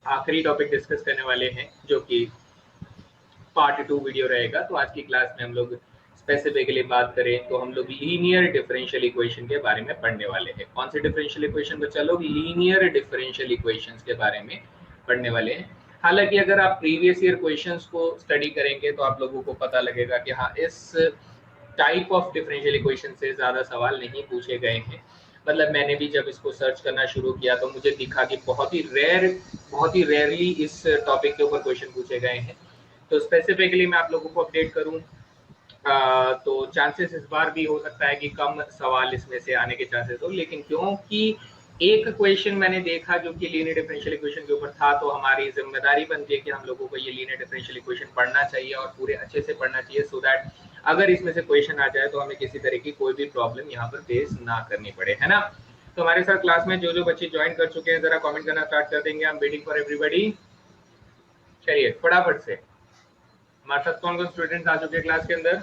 आखिरी topic discuss करने वाले हैं जो कि पार्ट 2 वीडियो रहेगा। तो आज की क्लास में हम लोग स्पेसिफिकली बात करें तो हम लोग लीनियर डिफरेंशियल इक्वेशन के बारे में पढ़ने वाले हैं। कौन से डिफरेंशियल इक्वेशन बच्चा लोग? लीनियर डिफरेंशियल इक्वेशंस के बारे में पढ़ने वाले हैं। हालांकि अगर आप प्रीवियस ईयर क्वेश्चंस को स्टडी करेंगे तो आप लोगों को पता लगेगा कि हाँ, इस टाइप ऑफ डिफरेंशियल इक्वेशन से ज़्यादा सवाल नहीं पूछे गए हैं। मतलब मैंने भी जब इसको सर्च करना शुरू किया तो मुझे दिखा कि बहुत ही रेयरली इस टॉपिक के ऊपर क्वेश्चन पूछे गए हैं। तो स्पेसिफिकली मैं आप लोगों को अपडेट करूं तो चांसेस इस बार भी हो सकता है कि कम सवाल इसमें से आने के चांसेस हो, लेकिन क्योंकि एक क्वेश्चन मैंने देखा जो कि लीनियर डिफरेंशियल इक्वेशन के ऊपर था, तो हमारी जिम्मेदारी बनती है कि हम लोगों को ये लीनियर डिफरेंशियल इक्वेशन पढ़ना चाहिए और पूरे अच्छे से पढ़ना चाहिए, सो दैट अगर इसमें से क्वेश्चन आ जाए तो हमें किसी तरह की कोई भी प्रॉब्लम यहाँ पर फेस ना करनी पड़े, है ना। तो हमारे साथ क्लास में जो बच्चे ज्वाइन कर चुके हैं जरा कमेंट करना स्टार्ट कर देंगे। I am waiting for everybody. चलिए फटाफट से हमारे साथ कौन कौन स्टूडेंट्स आ चुके हैं क्लास के अंदर।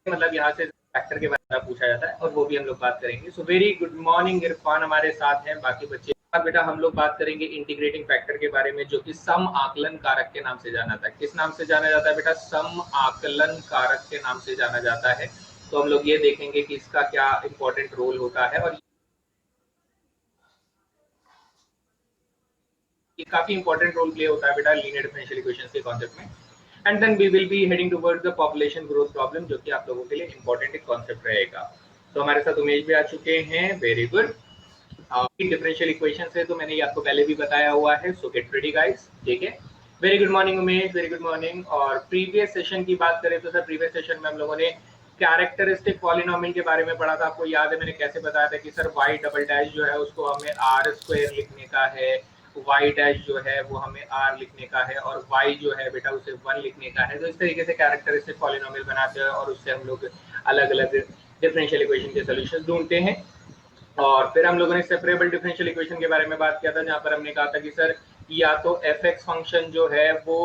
मतलब यहाँ से फैक्टर के बारे में पूछा जाता है और वो भी हम लोग बात करेंगे। So very good morning, Irfan हमारे साथ हैं, बाकी बच्चे। बेटा हम लोग बात करेंगे इंटीग्रेटिंग फैक्टर के बारे में, जो कि सम आकलन कारक के नाम से जाना जाता है। किस नाम से जाना जाता है बेटा? सम आकलन कारक के नाम से जाना जाता है। तो हम लोग ये देखेंगे कि इसका क्या इंपॉर्टेंट रोल होता है और ये काफी इंपॉर्टेंट रोल प्ले होता है बेटा लीनियर डिफरेंशियल इक्वेशंस के कॉन्सेप्ट में। And then we will be heading towards the population growth problem, जो कि आप लोगों के लिए इंपॉर्टेंट एक कॉन्सेप्ट रहेगा। तो हमारे साथ उमेश भी आ चुके हैं, वेरी गुड। डिफरेंशियल इक्वेशन है तो मैंने ये आपको पहले भी बताया हुआ है, सो गेट रेडी गाइस, ठीक है। Very good morning Umesh, very good morning. और प्रीवियस सेशन की बात करें तो सर प्रीवियस सेशन में हम लोगों ने कैरेक्टरिस्टिक पॉलिनोमियल के बारे में पढ़ा था। आपको याद है मैंने कैसे बताया था कि सर वाई डबल डैश जो है उसको हमें आर स्क्वायर लिखने का है, वाई डैश जो है वो हमें आर लिखने का है और वाई जो है बेटा उसे 1 लिखने का है। तो इस तरीके से कैरेक्टरिस्टिक पॉलिनोमियल बनाते हैं और उससे हम लोग अलग अलग डिफरेंशियल इक्वेशन के सोल्यूशन ढूंढते हैं। और फिर हम लोगों ने सेपरेबल डिफरेंशियल इक्वेशन के बारे में बात किया था, जहां पर हमने कहा था कि सर या तो एफ एक्स फंक्शन जो है वो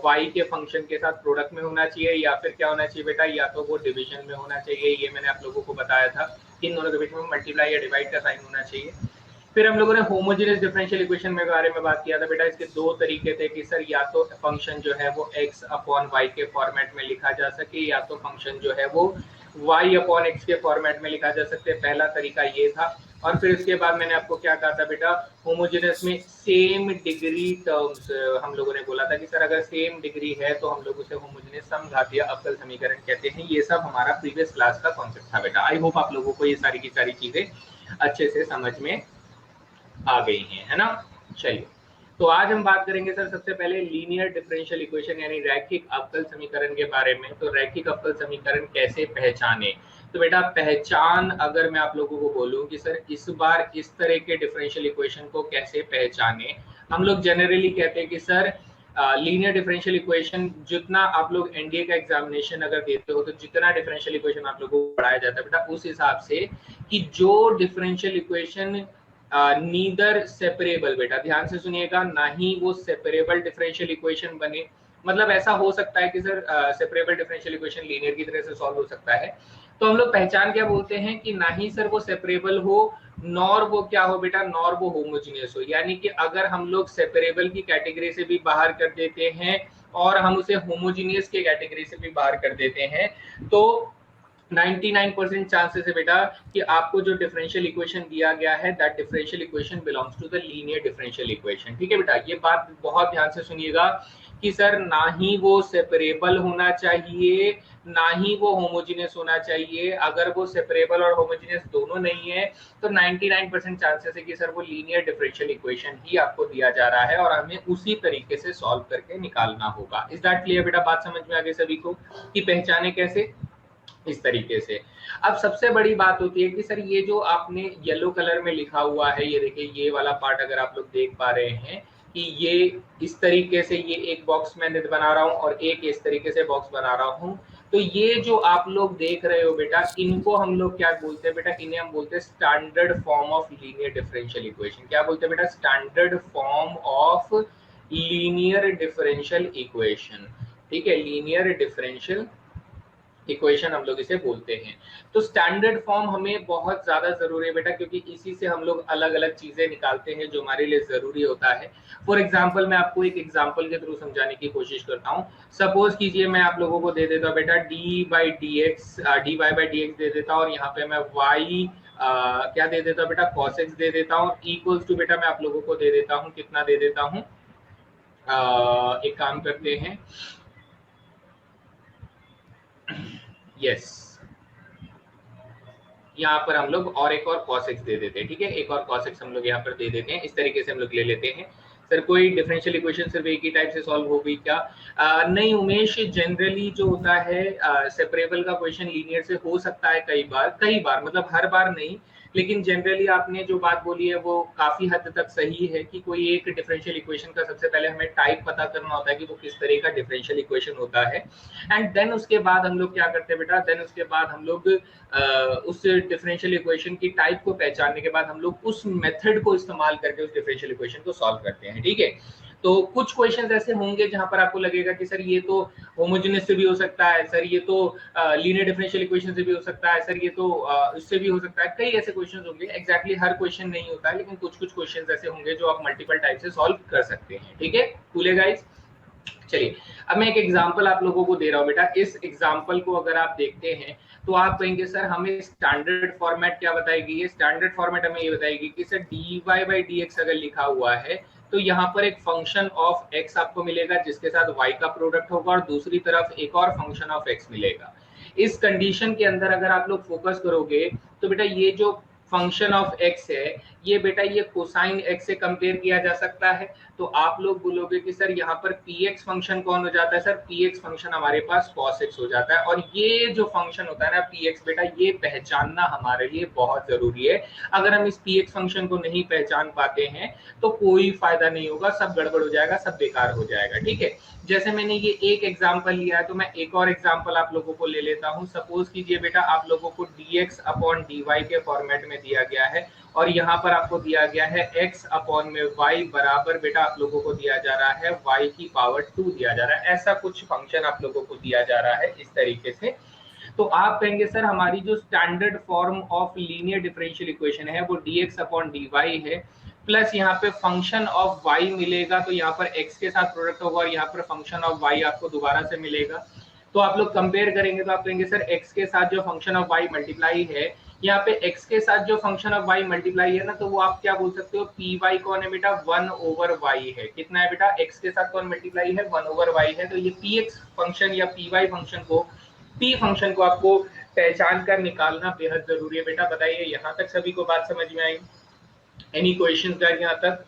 वाई के फंक्शन के साथ प्रोडक्ट में होना चाहिए, या फिर क्या होना चाहिए बेटा, या तो वो डिवीजन में होना चाहिए। ये मैंने आप लोगों को बताया था कि इन दोनों के बीच में मल्टीप्लाई या डिवाइड का साइन होना चाहिए। फिर हम लोगों ने होमोजेनियस डिफरेंशियल इक्वेशन के बारे में बात किया था बेटा। इसके दो तरीके थे कि सर या तो फंक्शन जो है वो x अपॉन वाई के फॉर्मेट में लिखा जा सके, या तो फंक्शन जो है वो y अपॉन एक्स के फॉर्मेट में लिखा जा सकते। पहला तरीका ये था। और फिर इसके बाद मैंने आपको क्या कहा था बेटा, होमोजेनियस में सेम डिग्री टर्म्स हम लोगों ने बोला था कि सर अगर सेम डिग्री है तो हम लोग उसे होमोजेनियस समघातीय अवकल समीकरण कहते हैं। ये सब हमारा प्रीवियस क्लास का कॉन्सेप्ट था बेटा। आई होप आप लोगों को ये सारी की सारी चीजें अच्छे से समझ में आ गई हैं, है ना। चलिए, तो आज हम बात करेंगे सर सबसे पहले लीनियर डिफरेंशियल इक्वेशन यानी रैखिक अवकल समीकरण के बारे में। तो रैखिक अवकल समीकरण कैसे पहचाने? तो बेटा पहचान अगर मैं आप लोगों को बोलूं कि सर इस बार इस तरह के डिफरेंशियल इक्वेशन को कैसे पहचाने, हम लोग जनरली कहते हैं कि सर लीनियर डिफरेंशियल इक्वेशन जितना आप लोग एनडीए का एग्जामिनेशन अगर देते हो तो जितना डिफरेंशियल इक्वेशन आप लोगों को पढ़ाया जाता है बेटा, उस हिसाब से कि जो डिफरेंशियल इक्वेशन नीदर सेपरेबल, बेटा ध्यान से सुनिएगा, ना ही वो सेपरेबल डिफरेंशियल इक्वेशन बने। मतलब ऐसा हो सकता है कि sir separable differential equation linear की तरह से सॉल्व हो सकता है। तो हम लोग पहचान क्या बोलते हैं कि ना ही सर वो सेपरेबल हो, नॉर वो क्या हो बेटा, नॉर वो होमोजीनियस हो। यानी कि अगर हम लोग सेपरेबल की कैटेगरी से भी बाहर कर देते हैं और हम उसे होमोजीनियस की कैटेगरी से भी बाहर कर देते हैं, तो 99% चांसेस है बेटा कि आपको जो डिफरेंशियल इक्वेशन दिया गया है that differential equation belongs to the linear differential equation. ठीक है बेटा, ये बात बहुत ध्यान से सुनिएगा कि सर ना ही वो सेपरेबल होना चाहिए, ना ही वो होमोजेनियस होना चाहिए। अगर वो सेपरेबल और होमोजेनियस दोनों नहीं है तो 99% चांसेस है कि सर वो लीनियर डिफरेंशियल इक्वेशन ही आपको दिया जा रहा है और हमें उसी तरीके से सॉल्व करके निकालना होगा। इज दैट क्लियर बेटा? बात समझ में आ गई सभी को कि पहचाने कैसे? इस तरीके से। अब सबसे बड़ी बात होती है कि सर ये जो आपने येलो कलर में लिखा हुआ है, ये देखिए ये वाला पार्ट अगर आप लोग देख पा रहे हैं कि ये इस तरीके से ये एक बॉक्स मैं बना रहा हूं और एक इस तरीके से बॉक्स बना रहा हूं। तो ये जो आप लोग देख रहे हो बेटा, इनको हम लोग क्या बोलते हैं बेटा? इन्हें हम बोलते हैं standard form of linear differential equation. क्या बोलते हैं बेटा? Standard form of linear differential equation. ठीक है, लीनियर डिफरेंशियल इक्वेशन हम लोग इसे बोलते हैं। तो स्टैंडर्ड फॉर्म हमें बहुत ज्यादा जरूरी है बेटा, क्योंकि इसी से हम लोग अलग अलग चीजें निकालते हैं जो हमारे लिए जरूरी होता है। फॉर एग्जाम्पल मैं आपको एक एग्जाम्पल के थ्रू समझाने की कोशिश करता हूँ। सपोज कीजिए मैं आप लोगों को दे देता हूँ बेटा d y by d x दे देता हूँ, और यहाँ पे मैं वाई क्या दे देता हूँ बेटा, cos x दे देता हूँ, इक्वल्स टू बेटा मैं आप लोगों को दे देता हूँ, कितना दे देता हूँ, एक काम करते हैं, यस यहाँ पर हम लोग और एक और cos x दे देते हैं। ठीक है, एक और cos x हम लोग यहाँ पर दे देते हैं। इस तरीके से हम लोग ले लेते हैं। सर कोई डिफरेंशियल इक्वेशन सिर्फ एक ही टाइप से सॉल्व हो गई क्या? नहीं उमेश, जनरली जो होता है सेपरेबल का क्वेश्चन लीनियर से हो सकता है कई बार मतलब हर बार नहीं, लेकिन जनरली आपने जो बात बोली है वो काफी हद तक सही है कि कोई एक डिफरेंशियल इक्वेशन का सबसे पहले हमें टाइप पता करना होता है कि वो किस तरह का डिफरेंशियल इक्वेशन होता है, एंड देन उसके बाद हम लोग क्या करते हैं बेटा, देन उसके बाद हम लोग उस डिफरेंशियल इक्वेशन की टाइप को पहचानने के बाद हम लोग उस मेथड को इस्तेमाल करके उस डिफरेंशियल इक्वेशन को सॉल्व करते हैं। ठीक है, तो कुछ क्वेश्चंस ऐसे होंगे जहां पर आपको लगेगा कि सर ये तो होमोजेनियस से भी हो सकता है, सर ये तो लीनियर डिफरेंशियल इक्वेशन से भी हो सकता है, सर ये तो इससे भी हो सकता है। कई ऐसे क्वेश्चंस होंगे, एग्जैक्टली हर क्वेश्चन नहीं होता है, लेकिन कुछ कुछ क्वेश्चंस ऐसे होंगे जो आप मल्टीपल टाइप से सॉल्व कर सकते हैं। ठीक है, कूल है गाइस। चलिए अब मैं एक एग्जांपल आप लोगों को दे रहा हूं बेटा। इस एग्जांपल को अगर आप देखते हैं तो आप कहेंगे सर हमें स्टैंडर्ड फॉर्मेट क्या बताएगी? ये स्टैंडर्ड फॉर्मेट हमें ये बताएगी कि सर dy बाई dx अगर लिखा हुआ है तो यहाँ पर एक फंक्शन ऑफ x आपको मिलेगा जिसके साथ y का प्रोडक्ट होगा, और दूसरी तरफ एक और फंक्शन ऑफ x मिलेगा। इस कंडीशन के अंदर अगर आप लोग फोकस करोगे तो बेटा ये जो फंक्शन ऑफ x है ये बेटा ये कोसाइन x से कंपेयर किया जा सकता है। तो आप लोग बोलोगे कि सर यहाँ पर px फंक्शन कौन हो जाता है? सर px फंक्शन हमारे पास cos x हो जाता है, और ये जो फंक्शन होता है ना px बेटा ये पहचानना हमारे लिए बहुत जरूरी है। अगर हम इस px फंक्शन को नहीं पहचान पाते हैं तो कोई फायदा नहीं होगा, सब गड़बड़ हो जाएगा, सब बेकार हो जाएगा। ठीक है, जैसे मैंने ये एक एग्जाम्पल लिया है तो मैं एक और एग्जाम्पल आप लोगों को ले लेता हूँ। सपोज कीजिए बेटा आप लोगों को dx अपॉन dy के फॉर्मेट में दिया गया है, और यहाँ पर आपको दिया गया है x अपॉन में y बराबर बेटा आप लोगों को दिया जा रहा है y की पावर 2 दिया जा रहा है। ऐसा कुछ फंक्शन आप लोगों को दिया जा रहा है इस तरीके से। तो आप कहेंगे सर हमारी जो standard form of linear differential equation है वो dx अपॉन dy है, प्लस यहाँ पे फंक्शन ऑफ y मिलेगा, तो यहाँ पर x के साथ प्रोडक्ट होगा और यहाँ पर फंक्शन ऑफ y आपको दोबारा से मिलेगा। तो आप लोग कंपेयर करेंगे तो आप कहेंगे सर x के साथ जो फंक्शन ऑफ y मल्टीप्लाई है, यहाँ पे x के साथ जो फंक्शन ऑफ y मल्टीप्लाई है ना, तो वो आप क्या बोल सकते हो, py कौन है बेटा, 1 ओवर y है। कितना है बेटा, x के साथ कौन मल्टीप्लाई है, 1 ओवर y है। तो ये px फंक्शन या py फंक्शन को, p फंक्शन को आपको पहचान कर निकालना बेहद जरूरी है बेटा। बताइए यहाँ तक सभी को बात समझ में आई? एनी क्वेश्चंस गाइस यहाँ तक?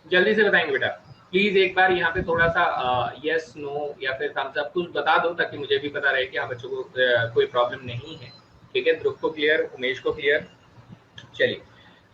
जल्दी से बताएंगे बेटा प्लीज। एक बार यहाँ पे थोड़ा सा यस नो या फिर थम्स अप कुछ बता दो ताकि मुझे भी पता रहे कि हाँ बच्चों को कोई प्रॉब्लम नहीं है। ठीक है, ध्रुव को क्लियर, उमेश को क्लियर। चलिए,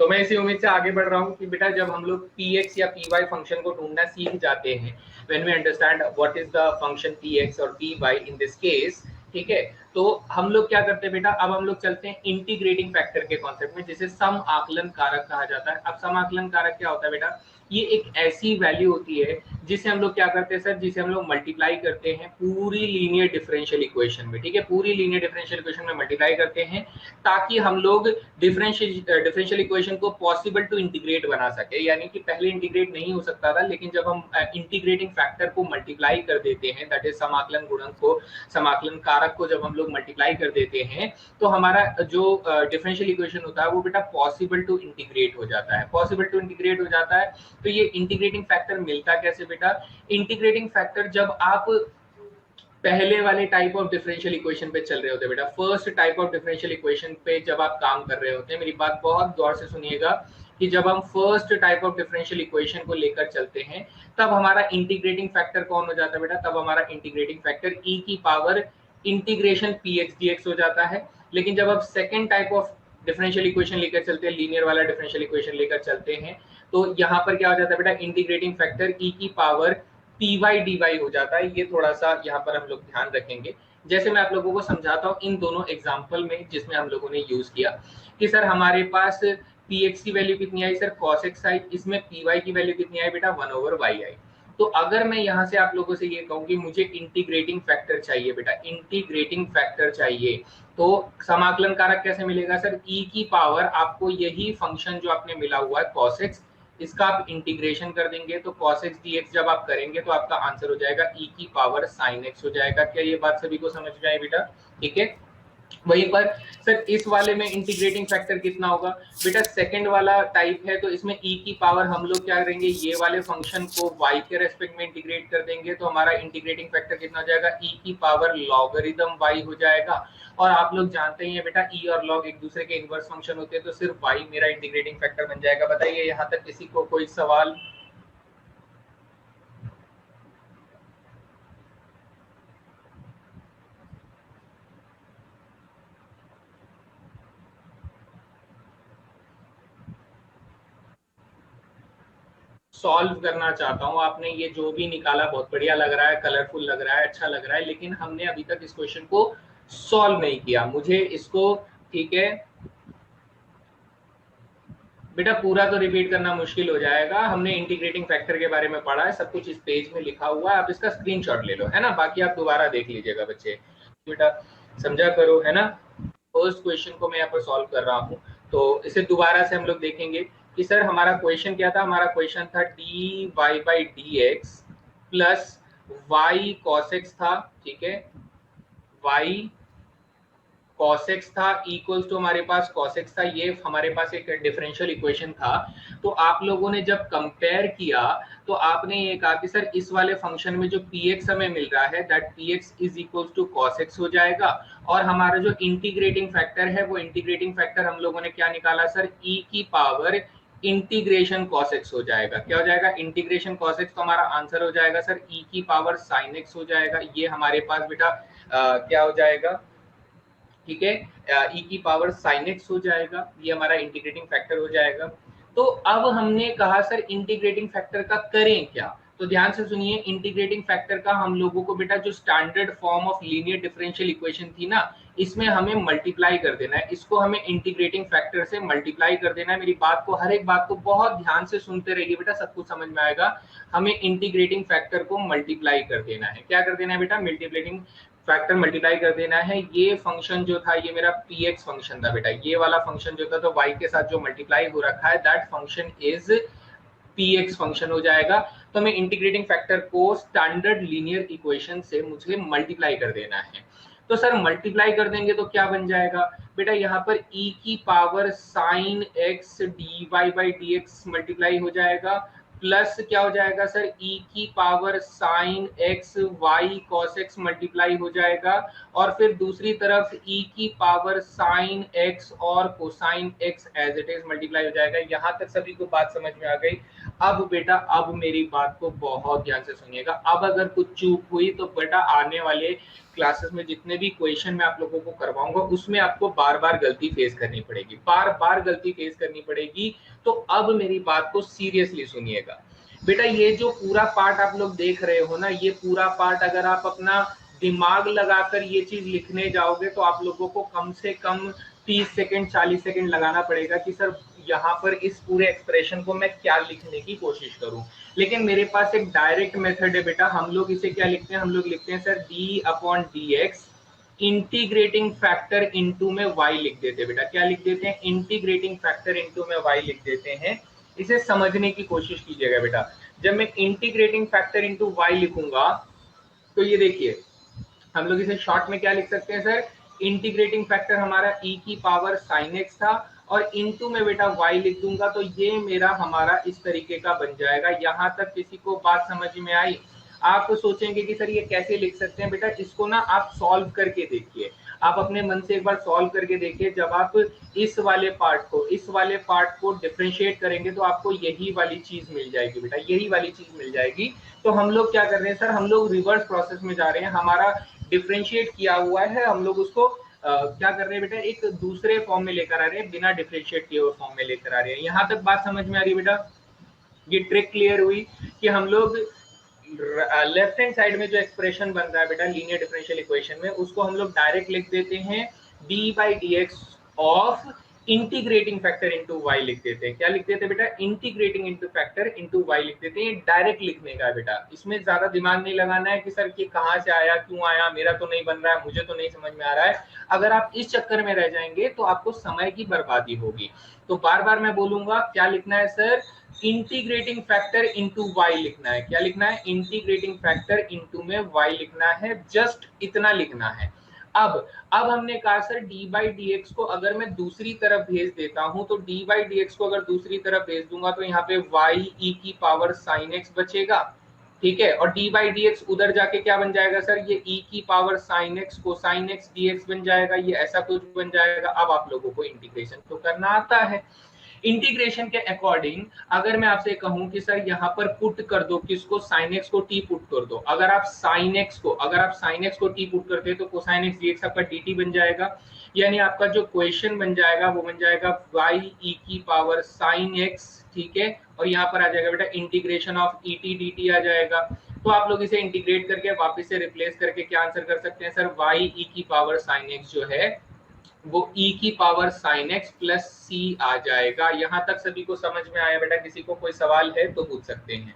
तो मैं इसी उम्मीद से आगे बढ़ रहा हूँ कि बेटा जब हम लोग px या py फंक्शन को ढूंढना सीख जाते हैं, when we understand what is the function px और py इन दिस केस, ठीक है, तो हम लोग क्या करते हैं बेटा, अब हम लोग चलते हैं इंटीग्रेटिंग फैक्टर के कॉन्सेप्ट में, जिसे सम आकलन कारक कहा जाता है। अब सम आकलन कारक क्या होता है बेटा, ये एक ऐसी वैल्यू होती है जिसे हम लोग क्या करते हैं सर, जिसे हम लोग मल्टीप्लाई करते हैं पूरी लीनियर डिफरेंशियल इक्वेशन में। ठीक है, पूरी लीनियर डिफरेंशियल इक्वेशन में मल्टीप्लाई करते हैं ताकि हम लोग डिफरेंशियल इक्वेशन को पॉसिबल टू इंटीग्रेट बना सके। यानी कि पहले इंटीग्रेट नहीं हो सकता था, लेकिन जब हम इंटीग्रेटिंग फैक्टर को मल्टीप्लाई कर देते हैं, दैट इज समाकलन गुणक को, समाकलन कारक को जब हम लोग मल्टीप्लाई कर देते हैं तो हमारा जो डिफरेंशियल इक्वेशन होता है वो बेटा पॉसिबल टू इंटीग्रेट हो जाता है। पॉसिबल टू इंटीग्रेट हो जाता है तो ये इंटीग्रेटिंग फैक्टर मिलता कैसे बेटा, इंटीग्रेटिंग फैक्टर जब आप पहले वाले टाइप ऑफ डिफरेंशियल इक्वेशन पे चल रहे होते हैं बेटा, first type of differential equation पे जब आप काम कर रहे होते हैं, मेरी बात बहुत गौर से सुनिएगा कि जब हम first type of differential equation को लेकर चलते हैं तब हमारा इंटीग्रेटिंग फैक्टर कौन हो जाता है बेटा, तब हमारा इंटीग्रेटिंग फैक्टर e की पावर इंटीग्रेशन px dx हो जाता है। लेकिन जब आप second type of differential equation लेकर चलते हैं, लीनियर वाला डिफरेंशियल इक्वेशन लेकर चलते हैं, तो यहाँ पर क्या हो जाता है बेटा, इंटीग्रेटिंग फैक्टर ई की power p y d y हो जाता है। ये थोड़ा सा यहाँ पर हम लोग ध्यान रखेंगे। जैसे मैं आप लोगों को समझाता हूँ इन दोनों एग्जाम्पल में जिसमें हम लोगों ने यूज किया कि सर हमारे पास पी एक्स की वैल्यू कितनी आई, सर कॉस एक्स आई, इसमें पी वाई की वैल्यू कितनी आई बेटा, 1/y आई। तो अगर मैं यहाँ से आप लोगों से ये कहूँ कि मुझे इंटीग्रेटिंग फैक्टर चाहिए बेटा, इंटीग्रेटिंग फैक्टर चाहिए, तो समाकलन कारक कैसे मिलेगा सर, ई की पावर आपको यही फंक्शन जो आपने मिला हुआ है cos x, इसका आप इंटीग्रेशन कर देंगे तो cos x dx जब आप करेंगे तो आपका आंसर हो जाएगा ई की पावर sin x हो जाएगा। क्या ये बात सभी को समझ में आई बेटा? ठीक है। वहीं पर सर इस वाले में इंटीग्रेटिंग फैक्टर कितना होगा बेटा, सेकंड वाला टाइप है तो इसमें e की पावर हम लोग क्या करेंगे, ये वाले फंक्शन को y के रेस्पेक्ट में इंटीग्रेट कर देंगे तो हमारा इंटीग्रेटिंग फैक्टर कितना हो जाएगा, e की पावर लॉगरिदम y हो जाएगा। और आप लोग जानते ही हैं बेटा e और log एक दूसरे के इनवर्स फंक्शन होते हैं, तो सिर्फ y मेरा इंटीग्रेटिंग फैक्टर बन जाएगा। बताइए यहाँ तक किसी को कोई सवाल? सॉल्व करना चाहता हूँ, आपने ये जो भी निकाला बहुत बढ़िया लग रहा है, कलरफुल लग रहा है, अच्छा लग रहा है, लेकिन हमने अभी तक इस क्वेश्चन को सॉल्व नहीं किया। मुझे इसको, ठीक है बेटा, पूरा तो रिपीट करना मुश्किल हो जाएगा। हमने इंटीग्रेटिंग फैक्टर के बारे में पढ़ा है, सब कुछ इस पेज में लिखा हुआ है, आप इसका स्क्रीनशॉट ले लो, है ना, बाकी आप दोबारा देख लीजिएगा बच्चे, बेटा समझा करो, है ना। फर्स्ट क्वेश्चन को मैं यहाँ पर सॉल्व कर रहा हूँ, तो इसे दोबारा से हम लोग देखेंगे कि सर हमारा क्वेश्चन क्या था। हमारा क्वेश्चन था d y by d x plus y cos x था, ठीक है, वाई cos x था इक्वल्स टू हमारे पास cos x था, ये हमारे पास एक डिफरेंशियल इक्वेशन था। तो आप लोगों ने जब कंपेयर किया तो आपने ये कहा कि सर इस वाले फंक्शन में जो px हमें मिल रहा है that px is equals to cos x हो जाएगा, और हमारा जो इंटीग्रेटिंग फैक्टर है वो इंटीग्रेटिंग फैक्टर हम लोगों ने क्या निकाला सर, e की पावर इंटीग्रेशन cos x हो जाएगा। क्या हो जाएगा, इंटीग्रेशन cos x, तो हमारा आंसर हो जाएगा सर e की पावर sin x हो जाएगा। ये हमारे पास बेटा क्या हो जाएगा, ठीक है, e की पावर sin x हो जाएगा, ये हमारा इंटीग्रेटिंग फैक्टर हो जाएगा। तो अब हमने कहा सर इंटीग्रेटिंग फैक्टर का करें क्या, तो ध्यान से सुनिए, इंटीग्रेटिंग फैक्टर का हम लोगों को बेटा जो standard form of linear differential equation थी ना, इसमें हमें मल्टीप्लाई कर देना है, इसको हमें इंटीग्रेटिंग फैक्टर से मल्टीप्लाई कर देना है। मेरी बात को, हर एक बात को बहुत ध्यान से सुनते रहिए बेटा, सब कुछ समझ में आएगा। हमें इंटीग्रेटिंग फैक्टर को मल्टीप्लाई कर देना है। क्या कर देना है बेटा, मल्टीप्लाइंग फैक्टर मल्टीप्लाई कर देना है। ये फंक्शन जो था ये मेरा px फंक्शन था बेटा, ये वाला फंक्शन जो था तो y के साथ जो मल्टीप्लाई हो रखा है that function is px function हो जाएगा। तो हमें इंटीग्रेटिंग फैक्टर को स्टैंडर्ड लीनियर इक्वेशन से मुझे मल्टीप्लाई कर देना है। तो सर मल्टीप्लाई कर देंगे तो क्या बन जाएगा बेटा, यहाँ पर e की power sine x dy by dx multiply हो जाएगा, प्लस क्या हो जाएगा सर, e की power sine x y cos x multiply हो जाएगा, और फिर दूसरी तरफ e की पावर साइन x और cosine x as it is multiply हो जाएगा। यहाँ तक सभी को बात समझ में आ गई? अब बेटा अब मेरी बात को बहुत ध्यान से सुनिएगा, अब अगर कुछ चूक हुई तो बेटा आने वाले क्लासेस में जितने भी क्वेश्चन मैं आप लोगों को करवाऊंगा उसमें आपको बार बार गलती फेस करनी पड़ेगी, बार बार गलती फेस करनी पड़ेगी। तो अब मेरी बात को सीरियसली सुनिएगा बेटा, ये जो पूरा पार्ट आप लोग देख रहे हो ना, ये पूरा पार्ट अगर आप अपना दिमाग लगाकर ये चीज लिखने जाओगे तो आप लोगों को कम से कम 30 सेकंड 40 सेकंड लगाना पड़ेगा कि सर यहाँ पर इस पूरे एक्सप्रेशन को मैं क्या लिखने की कोशिश करूं। लेकिन मेरे पास एक डायरेक्ट मेथड है बेटा, हम लोग इसे क्या लिखते हैं, हम लोग लिखते हैं sir d/dx integrating factor into में y लिख देते हैं बेटा। क्या लिख देते हैं, इंटीग्रेटिंग फैक्टर इनटू में y लिख देते हैं। इसे समझने की कोशिश कीजिएगा बेटा, जब मैं इंटीग्रेटिंग फैक्टर इनटू y लिखूंगा तो ये देखिए हम लोग इसे शॉर्ट में क्या लिख सकते हैं सर, इंटीग्रेटिंग फैक्टर हमारा e की पावर sin x था और इनटू में बेटा y लिख दूंगा, तो ये मेरा हमारा इस तरीके का बन जाएगा। यहाँ तक किसी को बात समझ में आई? आप सोचेंगे कि सर ये कैसे लिख सकते हैं बेटा, इसको ना आप सॉल्व करके देखिए, आप अपने मन से एक बार सॉल्व करके देखिए। जब आप इस वाले पार्ट को डिफरेंशिएट करेंगे तो आपको यही वाली चीज मिल जाएगी बेटा, यही वाली चीज मिल जाएगी। तो हम लोग क्या कर रहे हैं सर, हम लोग रिवर्स प्रोसेस में जा रहे हैं, हमारा डिफरेंशिएट किया हुआ है, हम लोग उसको क्या कर रहे हैं बेटा, एक दूसरे फॉर्म में लेकर आ रहे हैं, बिना डिफरेंशिएट किए हुए फॉर्म में लेकर आ रहे हैं। यहाँ तक बात समझ में आ रही है बेटा? ये ट्रिक क्लियर हुई कि हम लोग लेफ्ट हैंड साइड में जो एक्सप्रेशन बन रहा है बेटा लीनियर डिफरेंशियल इक्वेशन में, उसको हम लोग डायरेक्ट लिख देते हैं d by d x of integrating factor into y लिख देते हैं। क्या लिख देते हैं बेटा? Integrating into factor into y लिख देते हैं। डायरेक्ट लिखने का है बेटा, इसमें ज्यादा दिमाग नहीं लगाना है कि सर कि कहाँ से आया, क्यों आया, मेरा तो नहीं बन रहा है, मुझे तो नहीं समझ में आ रहा है। अगर आप इस चक्कर में रह जाएंगे तो आपको समय की बर्बादी होगी। तो बार बार मैं बोलूंगा, क्या लिखना है sir? Integrating factor into y लिखना है। क्या लिखना है? इंटीग्रेटिंग फैक्टर इंटू में वाई लिखना है, जस्ट इतना लिखना है। अब हमने कहा sir d by d x को अगर मैं दूसरी तरफ भेज देता हूं, तो डी बाई डी एक्स को अगर दूसरी तरफ भेज दूंगा तो यहाँ पे वाई ई की पावर साइन एक्स बचेगा, ठीक है। और डी बाई डी एक्स उधर जाके क्या बन जाएगा सर? ये ई की पावर साइन एक्स को साइन एक्स डी एक्स बन जाएगा, ये ऐसा कुछ बन जाएगा। अब आप लोगों को इंटीग्रेशन तो करना आता है। इंटीग्रेशन के अकॉर्डिंग अगर मैं आपसे कहूं कि सर यहाँ पर पुट कर दो, किसको? साइन एक्स को टी पुट कर दो। अगर आप साइन एक्स को टी पुट करते हैं तो कोसाइन एक्स डीएक्स आपका dt बन जाएगा। यानी आपका जो क्वेश्चन बन जाएगा वो बन जाएगा y e की पावर साइन एक्स, ठीक है। और यहाँ पर आ जाएगा बेटा integration of e t d t आ जाएगा। तो आप लोग इसे इंटीग्रेट करके वापस से रिप्लेस करके क्या आंसर कर सकते हैं सर? y e की पावर साइन एक्स जो है वो e की पावर साइन एक्स प्लस सी आ जाएगा। यहां तक सभी को समझ में आया बेटा? किसी को कोई सवाल है तो पूछ सकते हैं।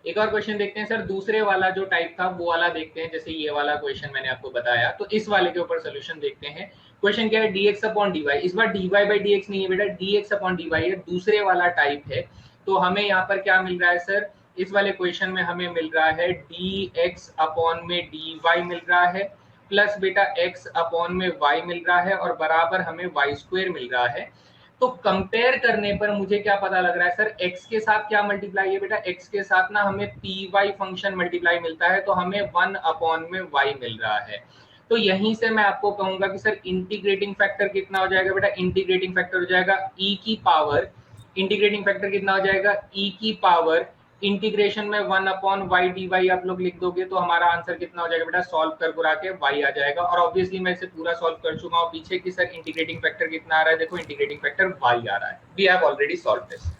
एक और क्वेश्चन देखते हैं सर, दूसरे वाला जो टाइप था वो वाला देखते हैं। जैसे ये वाला क्वेश्चन मैंने आपको बताया, तो इस वाले के ऊपर सोल्यूशन देखते हैं। क्वेश्चन क्या है? dx upon dy। इस बार dy बाई dx नहीं है बेटा, dx अपॉन dy है, दूसरे वाला टाइप है। तो हमें यहाँ पर क्या मिल रहा है सर? इस वाले क्वेश्चन में हमें मिल रहा है dx अपॉन में dy मिल रहा है, प्लस बेटा x अपॉन में y मिल रहा है, और बराबर हमें y स्क्वायर मिल रहा है। तो कंपेयर करने पर मुझे क्या पता लग रहा है सर? x के साथ क्या मल्टीप्लाई है बेटा? x के साथ ना हमें पी वाई फंक्शन मल्टीप्लाई मिलता है, तो हमें 1 अपॉन में y मिल रहा है। तो यहीं से मैं आपको कहूंगा कि सर इंटीग्रेटिंग फैक्टर कितना हो जाएगा बेटा? इंटीग्रेटिंग फैक्टर हो जाएगा e की पावर, इंटीग्रेटिंग फैक्टर कितना हो जाएगा? e की पावर इंटीग्रेशन में 1 अपॉन वाई डी वाई आप लोग लिख दोगे तो हमारा आंसर कितना हो जाएगा बेटा? सॉल्व कर बुरा के y आ जाएगा। और ऑब्वियसली मैं इसे पूरा सॉल्व कर चुका हूँ पीछे कि सर इंटीग्रेटिंग फैक्टर कितना आ रहा है। देखो इंटीग्रेटिंग फैक्टर y आ रहा है। We have already solve this.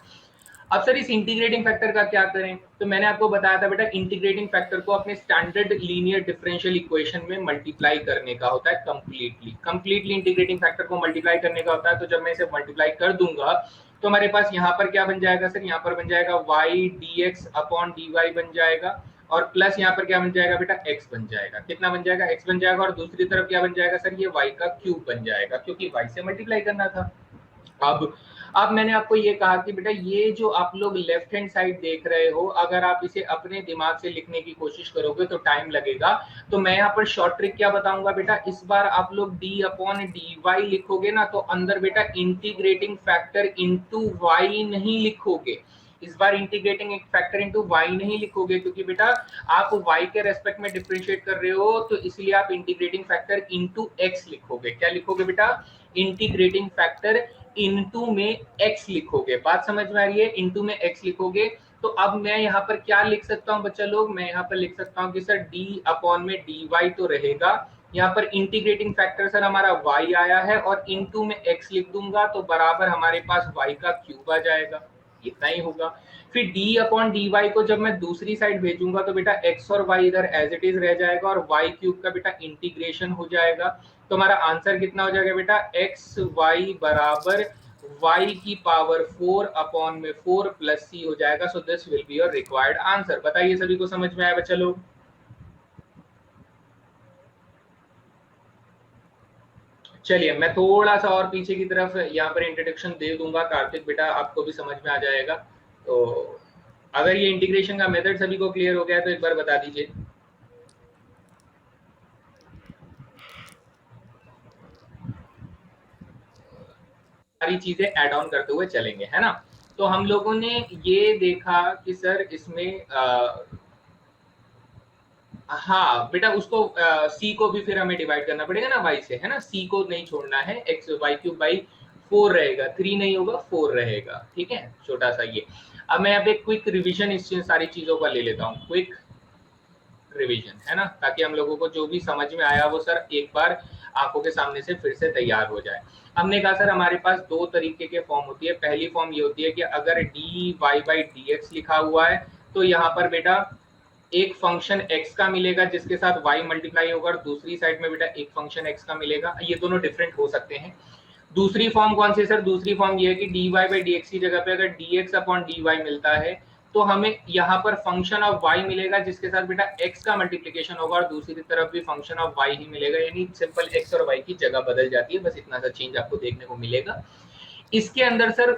अब सर इस इंटीग्रेटिंग फैक्टर का क्या करें? तो मैंने आपको बताया था बेटा इंटीग्रेटिंग फैक्टर को अपने स्टैंडर्ड लीनियर डिफरेंशियल इक्वेशन में मल्टीप्लाई करने का होता है कंप्लीटली इंटीग्रेटिंग फैक्टर को मल्टीप्लाई करने का होता है। तो जब मैं इसे मल्टीप्लाई कर दूंगा तो हमारे पास यहाँ पर क्या बन जाएगा सर? यहाँ पर बन जाएगा y dx अपॉन dy बन जाएगा, और प्लस यहाँ पर क्या बन जाएगा बेटा? x बन जाएगा। कितना बन जाएगा? x बन जाएगा। और दूसरी तरफ क्या बन जाएगा सर? ये y का क्यूब बन जाएगा, क्योंकि y से मल्टीप्लाई करना था। अब मैंने आपको ये कहा कि बेटा ये जो आप लोग लेफ्ट हैंड साइड देख रहे हो, अगर आप इसे अपने दिमाग से लिखने की कोशिश करोगे तो टाइम लगेगा। तो मैं यहाँ पर शॉर्ट ट्रिक क्या बताऊंगा बेटा? इस बार आप लोग d अपॉन डी वाई लिखोगे ना, तो अंदर बेटा इंटीग्रेटिंग फैक्टर इंटू वाई नहीं लिखोगे। इस बार इंटीग्रेटिंग फैक्टर इंटू वाई नहीं लिखोगे, क्योंकि बेटा आप y के रेस्पेक्ट में डिफरेंशिएट कर रहे हो, तो इसलिए आप इंटीग्रेटिंग फैक्टर इंटू x लिखोगे। क्या लिखोगे बेटा? इंटीग्रेटिंग फैक्टर इनटू में x लिखोगे। बात समझ में आ रही है? इनटू में x लिखोगे। तो अब मैं यहाँ पर क्या लिख सकता हूँ बच्चा लोग? मैं यहाँ पर लिख सकता हूँ कि सर d अपॉन में dy तो रहेगा, यहाँ पर इंटीग्रेटिंग फैक्टर सर हमारा y आया है, और इनटू में x लिख दूंगा तो बराबर हमारे पास y का क्यूब आ जाएगा। इतना ही होगा। फिर d अपॉन डी वाई को जब मैं दूसरी साइड भेजूंगा तो बेटा x और y इधर एज इट इज रह जाएगा, और y क्यूब का बेटा इंटीग्रेशन हो जाएगा। तो हमारा आंसर कितना हो जाएगा बेटा? एक्स वाई बराबर y की पावर 4 अपॉन में 4 प्लस c हो जाएगा। So this will be your required answer. बताइए सभी को समझ में आया बच्चा लोग? चलिए मैं थोड़ा सा और पीछे की तरफ यहाँ पर इंट्रोडक्शन दे दूंगा कार्तिक बेटा, आपको भी समझ में आ जाएगा। तो अगर ये इंटीग्रेशन का मेथड सभी को क्लियर हो गया तो एक बार बता दीजिए। सारी चीजें ऐड ऑन करते हुए चलेंगे, है ना। तो हम लोगों ने ये देखा कि सर इसमें हाँ बेटा, उसको सी को भी फिर हमें डिवाइड करना पड़ेगा ना वाई से, है ना, सी को नहीं छोड़ना है, एक्स वाई क्यूब बाई 4 रहेगा, 3 नहीं होगा 4 रहेगा, ठीक है, छोटा सा ये। अब मैं यहाँ पे क्विक रिवीजन इस सारी चीजों का ले लेता हूँ, क्विक रिवीजन, है ना, ताकि हम लोगों को जो भी समझ में आया वो सर एक बार आंखों के सामने से फिर से तैयार हो जाए। हमने कहा सर हमारे पास दो तरीके के फॉर्म होती है। पहली फॉर्म ये होती है कि अगर d y by d x लिखा हुआ है तो यहाँ पर बेटा एक फंक्शन x का मिलेगा जिसके साथ y मल्टीप्लाई होगा, और दूसरी साइड में बेटा एक फंक्शन x का मिलेगा। ये दोनों डिफरेंट हो सकते हैं। दूसरी फॉर्म कौन सी सर? दूसरी फॉर्म ये है कि dy बाई dx की जगह पे अगर dx अपॉन dy मिलता है तो हमें यहाँ पर फंक्शन ऑफ y मिलेगा जिसके साथ बेटा x का मल्टीप्लीकेशन होगा, और दूसरी तरफ भी फंक्शन ऑफ y ही मिलेगा, यानी सिंपल x और y की जगह बदल जाती है। बस इतना सा चेंज आपको देखने को मिलेगा। इसके अंदर सर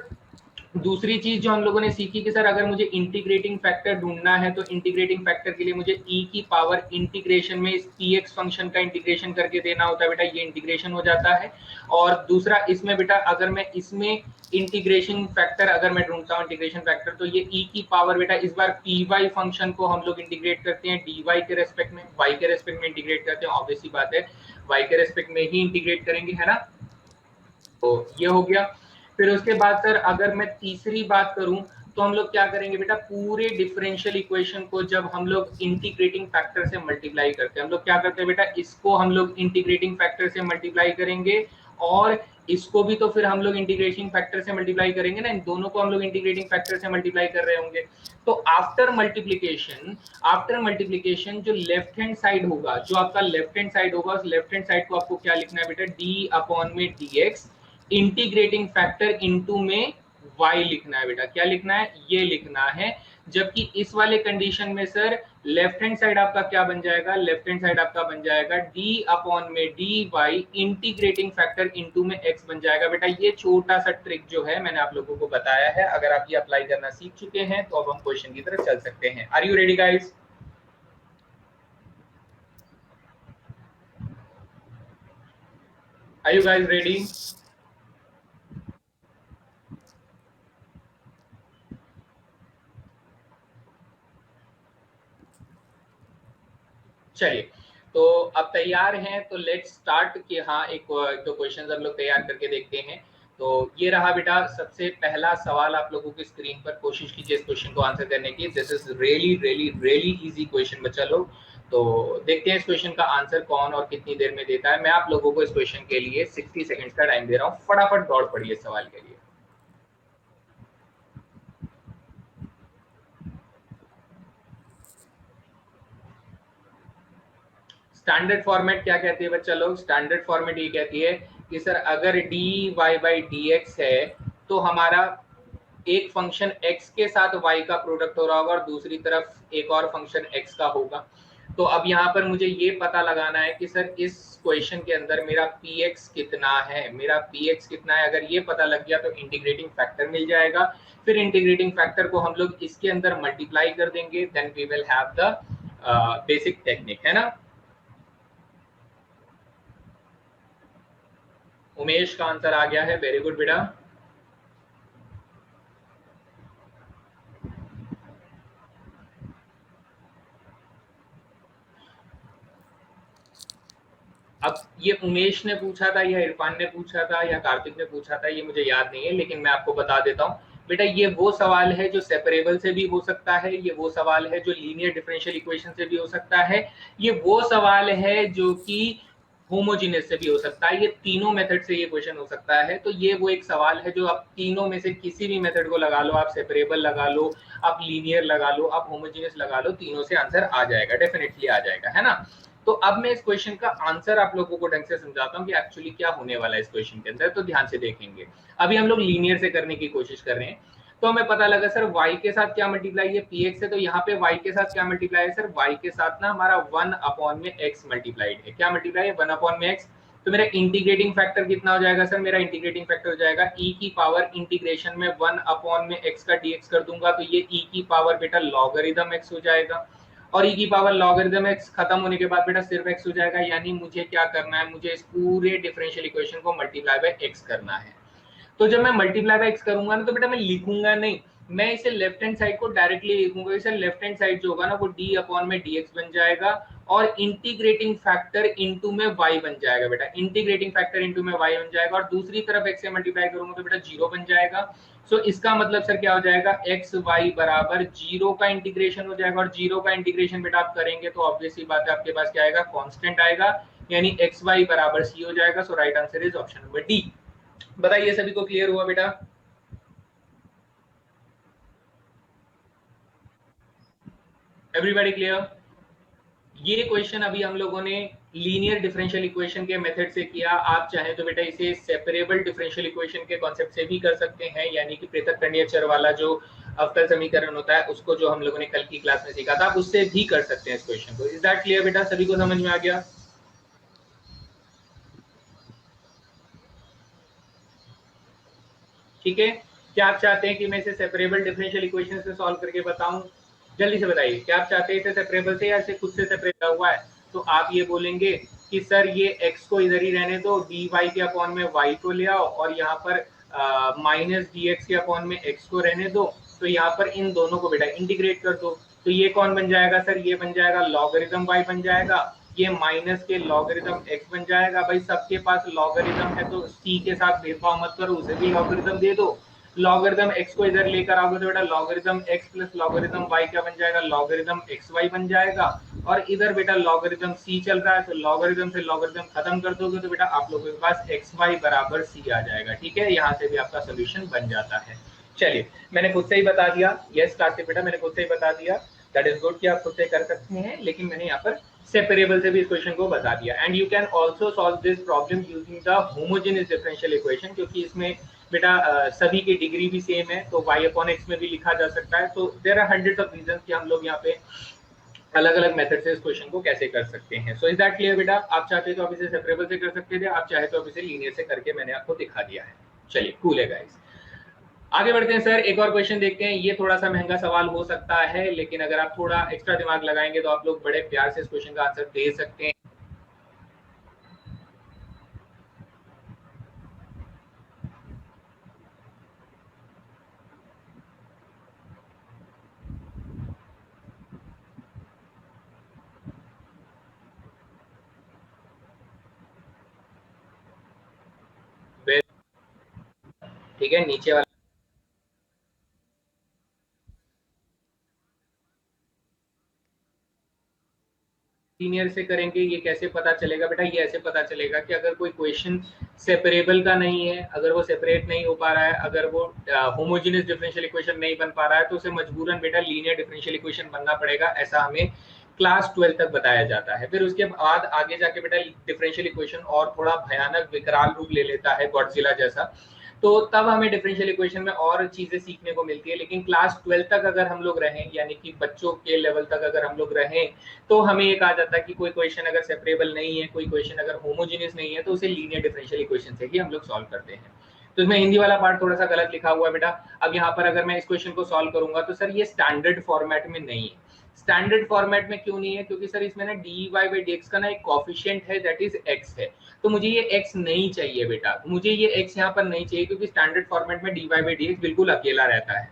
दूसरी चीज जो हम लोगों ने सीखी कि सर अगर मुझे इंटीग्रेटिंग फैक्टर ढूंढना है तो इंटीग्रेटिंग फैक्टर के लिए मुझे e की पावर इंटीग्रेशन में इस px फंक्शन का इंटीग्रेशन करके देना होता है बेटा, ये इंटीग्रेशन हो जाता है। और दूसरा इसमें बेटा अगर मैं इसमें इंटीग्रेशन फैक्टर अगर मैं ढूंढता हूँ इंटीग्रेशन फैक्टर, तो ये e की पावर बेटा इस बार py फंक्शन को हम लोग इंटीग्रेट करते हैं dy के रेस्पेक्ट में, y के रेस्पेक्ट में इंटीग्रेट करते हैं, ऑब्वियस सी बात है y के रेस्पेक्ट में ही इंटीग्रेट करेंगे, है ना। तो ये हो गया। फिर उसके बाद सर अगर मैं तीसरी बात करूं तो हम लोग क्या करेंगे बेटा, पूरे डिफरेंशियल इक्वेशन को जब हम लोग इंटीग्रेटिंग फैक्टर से मल्टीप्लाई करते हैं, हम लोग क्या करते हैं बेटा, इसको हम लोग इंटीग्रेटिंग फैक्टर से मल्टीप्लाई करेंगे और इसको भी तो फिर हम लोग इंटीग्रेटिंग फैक्टर से मल्टीप्लाई करेंगे ना, इन दोनों को हम लोग इंटीग्रेटिंग फैक्टर से मल्टीप्लाई कर रहे होंगे। तो आफ्टर मल्टीप्लीकेशन जो लेफ्ट हैंड साइड होगा, जो आपका लेफ्ट हैंड साइड होगा, उस लेफ्ट हैंड साइड को आपको क्या लिखना है बेटा, डी अपॉन में D x integrating factor into में y लिखना है बेटा। क्या लिखना है? ये लिखना है। जबकि इस वाले कंडीशन में सर लेफ्ट हैंड साइड आपका क्या बन जाएगा, लेफ्ट हैंड साइड आपका बन जाएगा d अपॉन में dy इंटीग्रेटिंग फैक्टर इनटू में x बन जाएगा बेटा। ये छोटा सा ट्रिक जो है मैंने आप लोगों को बताया है, अगर आप ये अप्लाई करना सीख चुके हैं तो अब हम क्वेश्चन की तरफ चल सकते हैं। Are you ready guys? Are you guys ready? चलिए, तो अब तैयार हैं तो लेट्स स्टार्ट कि हाँ एक दो क्वेश्चंस हम लोग तैयार करके देखते हैं। तो ये रहा बेटा सबसे पहला सवाल आप लोगों की स्क्रीन पर, कोशिश कीजिए इस क्वेश्चन को आंसर करने की। This is really really really easy question बच्चा लोग। तो देखते हैं इस क्वेश्चन का आंसर कौन और कितनी देर में देता है। मैं आप लोगों को इस क्वेश्चन के लिए 60 सेकंड्स का टाइम दे रहा हूँ, फटाफट दौड़ पड़िए इस सवाल के लिए। स्टैंडर्ड फॉर्मेट क्या कहती है बच्चा लोग? स्टैंडर्ड फॉर्मेट ये कहती है कि सर अगर d y by d x है तो हमारा एक फंक्शन x के साथ y का प्रोडक्ट हो रहा होगा और दूसरी तरफ एक और फंक्शन x का होगा। तो अब यहाँ पर मुझे ये पता लगाना है कि सर इस क्वेश्चन के अंदर मेरा px कितना है, मेरा px कितना है। अगर ये पता लग गया तो इंटीग्रेटिंग फैक्टर मिल जाएगा। फिर इंटीग्रेटिंग फैक्टर को हम लोग इसके अंदर मल्टीप्लाई कर देंगे, then we will have the basic technique, है ना। उमेश का आंसर आ गया है, वेरी गुड बेटा। अब ये उमेश ने पूछा था या इरफान ने पूछा था या कार्तिक ने पूछा था, ये मुझे याद नहीं है, लेकिन मैं आपको बता देता हूँ बेटा, ये वो सवाल है जो सेपरेबल से भी हो सकता है, ये वो सवाल है जो लीनियर डिफरेंशियल इक्वेशन से भी हो सकता है, ये वो सवाल है जो कि होमोजीनियस से भी हो सकता है। ये तीनों मेथड से ये क्वेश्चन हो सकता है। तो ये वो एक सवाल है जो आप तीनों में से किसी भी मेथड को लगा लो, आप सेपरेबल लगा लो, आप लीनियर लगा लो, आप होमोजीनियस लगा लो, तीनों से आंसर आ जाएगा, डेफिनेटली आ जाएगा, है ना। तो अब मैं इस क्वेश्चन का आंसर आप लोगों को ढंग से समझाता हूँ कि एक्चुअली क्या होने वाला है इस क्वेश्चन के अंदर। तो ध्यान से देखेंगे। अभी हम लोग लीनियर से करने की कोशिश कर रहे हैं। तो हमें पता लगा सर y के साथ क्या मल्टीप्लाई है, px से, तो यहाँ पे y के साथ क्या मल्टीप्लाई है सर, y के साथ ना हमारा 1 अपॉन में x मल्टीप्लाइड है। क्या मल्टीप्लाई है? 1 अपॉन में x। तो मेरा इंटीग्रेटिंग फैक्टर कितना हो जाएगा सर? मेरा इंटीग्रेटिंग फैक्टर हो जाएगा e की पावर इंटीग्रेशन में 1 अपॉन में x का dx कर दूंगा, तो ये e की पावर बेटा लॉगरिदम x हो जाएगा। और e की पावर लॉगरिदम x खत्म होने के बाद बेटा सिर्फ x हो जाएगा। यानी मुझे क्या करना है, मुझे इस पूरे डिफरेंशियल इक्वेशन को मल्टीप्लाई बाय x करना है। तो जब मैं मल्टीप्लाई बाय x करूंगा ना, तो बेटा मैं लिखूंगा नहीं, मैं इसे लेफ्ट हैंड साइड को डायरेक्टली लिखूंगा। इसे लेफ्ट हैंड साइड जो होगा ना वो d अपॉन में dx बन जाएगा, और इंटीग्रेटिंग फैक्टर इनटू में y बन जाएगा बेटा, इंटीग्रेटिंग फैक्टर इनटू में y बन जाएगा, और दूसरी तरफ x से मल्टीप्लाई करूंगा तो बेटा 0 बन जाएगा। सो इसका मतलब सर क्या हो जाएगा, एक्स वाई बराबर 0 का इंटीग्रेशन हो जाएगा, और 0 का इंटीग्रेशन बेटा आप करेंगे तो ऑब्वियस सी बात है आपके पास क्या आएगा, कांस्टेंट आएगा, यानी एक्स वाई बराबर सी हो जाएगा। So right answer is option number D. बताइए सभी को क्लियर हुआ बेटा? Everybody clear? ये क्वेश्चन अभी हम लोगों ने लीनियर डिफरेंशियल इक्वेशन के मेथड से किया। आप चाहे तो बेटा इसे सेपरेबल डिफरेंशियल इक्वेशन के कॉन्सेप्ट से भी कर सकते हैं, यानी कि पृथक कर्णीय चर वाला जो अवकल समीकरण होता है उसको जो हम लोगों ने कल की क्लास में सीखा था, आप उससे भी कर सकते हैं इस क्वेश्चन को। इज दैट क्लियर बेटा? सभी को समझ में आ गया? ठीक है, क्या आप चाहते हैं कि मैं इसे सेपरेबल डिफरेंशियल इक्वेशन से सॉल्व करके बताऊं? जल्दी से बताइए, क्या आप चाहते हैं इसे सेपरेबल से या इसे खुद से सेपरेट हुआ है? तो आप ये बोलेंगे कि सर ये x को इधर ही रहने दो, dy के अपॉन में y को ले आओ, और यहाँ पर माइनस dx के अपॉन में x को रहने दो, तो यहाँ पर इन दोनों को बेटा इंटीग्रेट कर दो। तो ये कौन बन जाएगा सर, ये बन जाएगा लॉगरिथम y बन जाएगा, ये माइनस के लॉगरिथम x बन जाएगा। भाई सबके पास लॉगरिथम है तो c के साथ भेदभाव मत करो, उसे भी लॉगरिथम दे दो। लॉगरिथम x को इधर लेकर आओगे तो बेटा logarithm x plus logarithm y क्या बन जाएगा, लॉगरिथम xy बन जाएगा। और इधर बेटा लॉगरिथम c चल रहा है, तो लॉगरिथम से लॉगरिथम खत्म कर दोगे तो बेटा आप लोगों के पास xy बराबर c आ जाएगा। ठीक है, यहाँ से भी आपका सोल्यूशन बन जाता है। चलिए, मैंने खुद से ही बता दिया, यस कार्तिक बेटा मैंने खुद से ही बता दिया, दैट इज गुड कि आप खुद से कर सकते हैं, लेकिन मैंने यहाँ पर सेपरेबल से भी इस क्वेश्चन को बता दिया। And you can also solve this problem using the homogeneous differential equation, क्योंकि इसमें बेटा सभी की डिग्री भी सेम है, तो y अपॉन एक्स में भी लिखा जा सकता है। तो there are hundreds of reasons कि हम लोग यहाँ पे अलग अलग मेथड से इस क्वेश्चन को कैसे कर सकते हैं। सो इज दैट क्लियर बेटा? आप चाहते तो आप इसे सेपरेबल से कर सकते थे, आप चाहे तो आप इसे लीनियर से करके मैंने आपको दिखा दिया है। चलिए कूल है गाइस, आगे बढ़ते हैं सर, एक और क्वेश्चन देखते हैं। ये थोड़ा सा महंगा सवाल हो सकता है, लेकिन अगर आप थोड़ा एक्स्ट्रा दिमाग लगाएंगे तो आप लोग बड़े प्यार से इस क्वेश्चन का आंसर दे सकते हैं। ठीक है, नीचे वाला लीनियर से करेंगे, ये कैसे पता चलेगा बेटा? ये ऐसे पता चलेगा कि अगर कोई क्वेश्चन सेपरेबल का नहीं है, अगर वो सेपरेट नहीं हो पा रहा है, अगर वो होमोजेनियस डिफरेंशियल इक्वेशन नहीं बन पा रहा है, तो उसे मजबूरन बेटा लीनियर डिफरेंशियल इक्वेशन बनना पड़ेगा, ऐसा हमें क्लास 12 तक बताया जाता है। फिर उसके बाद आगे जाके बेटा डिफरेंशियल इक्वेशन और थोड़ा भयानक विकराल रूप ले लेता है, गॉडजिला जैसा, तो तब हमें डिफरेंशियल इक्वेशन में और चीजें सीखने को मिलती है। लेकिन क्लास 12 तक अगर हम लोग रहें, यानी कि बच्चों के लेवल तक अगर हम लोग रहें, तो हमें ये कहा जाता है कि कोई क्वेश्चन अगर सेपरेबल नहीं है, कोई क्वेश्चन अगर होमोजेनियस नहीं है, तो उसे लीनियर डिफरेंशियल इक्वेशन से ही हम लोग सॉल्व करते हैं। तो इसमें हिंदी वाला पार्ट थोड़ा सा गलत लिखा हुआ है बेटा। अब यहाँ पर अगर मैं इस क्वेश्चन को सॉल्व करूंगा तो सर ये स्टैंडर्ड फॉर्मेट में नहीं है। स्टैंडर्ड फॉर्मेट में क्यों नहीं है? क्योंकि सर इसमें ना d y by d x का ना एक कॉफिशिएंट है, दैट इज एक्स है। तो मुझे ये x नहीं चाहिए बेटा, मुझे ये x यहाँ पर नहीं चाहिए, क्योंकि स्टैंडर्ड फॉर्मेट में dy बाई डी एक्स बिल्कुल अकेला रहता है।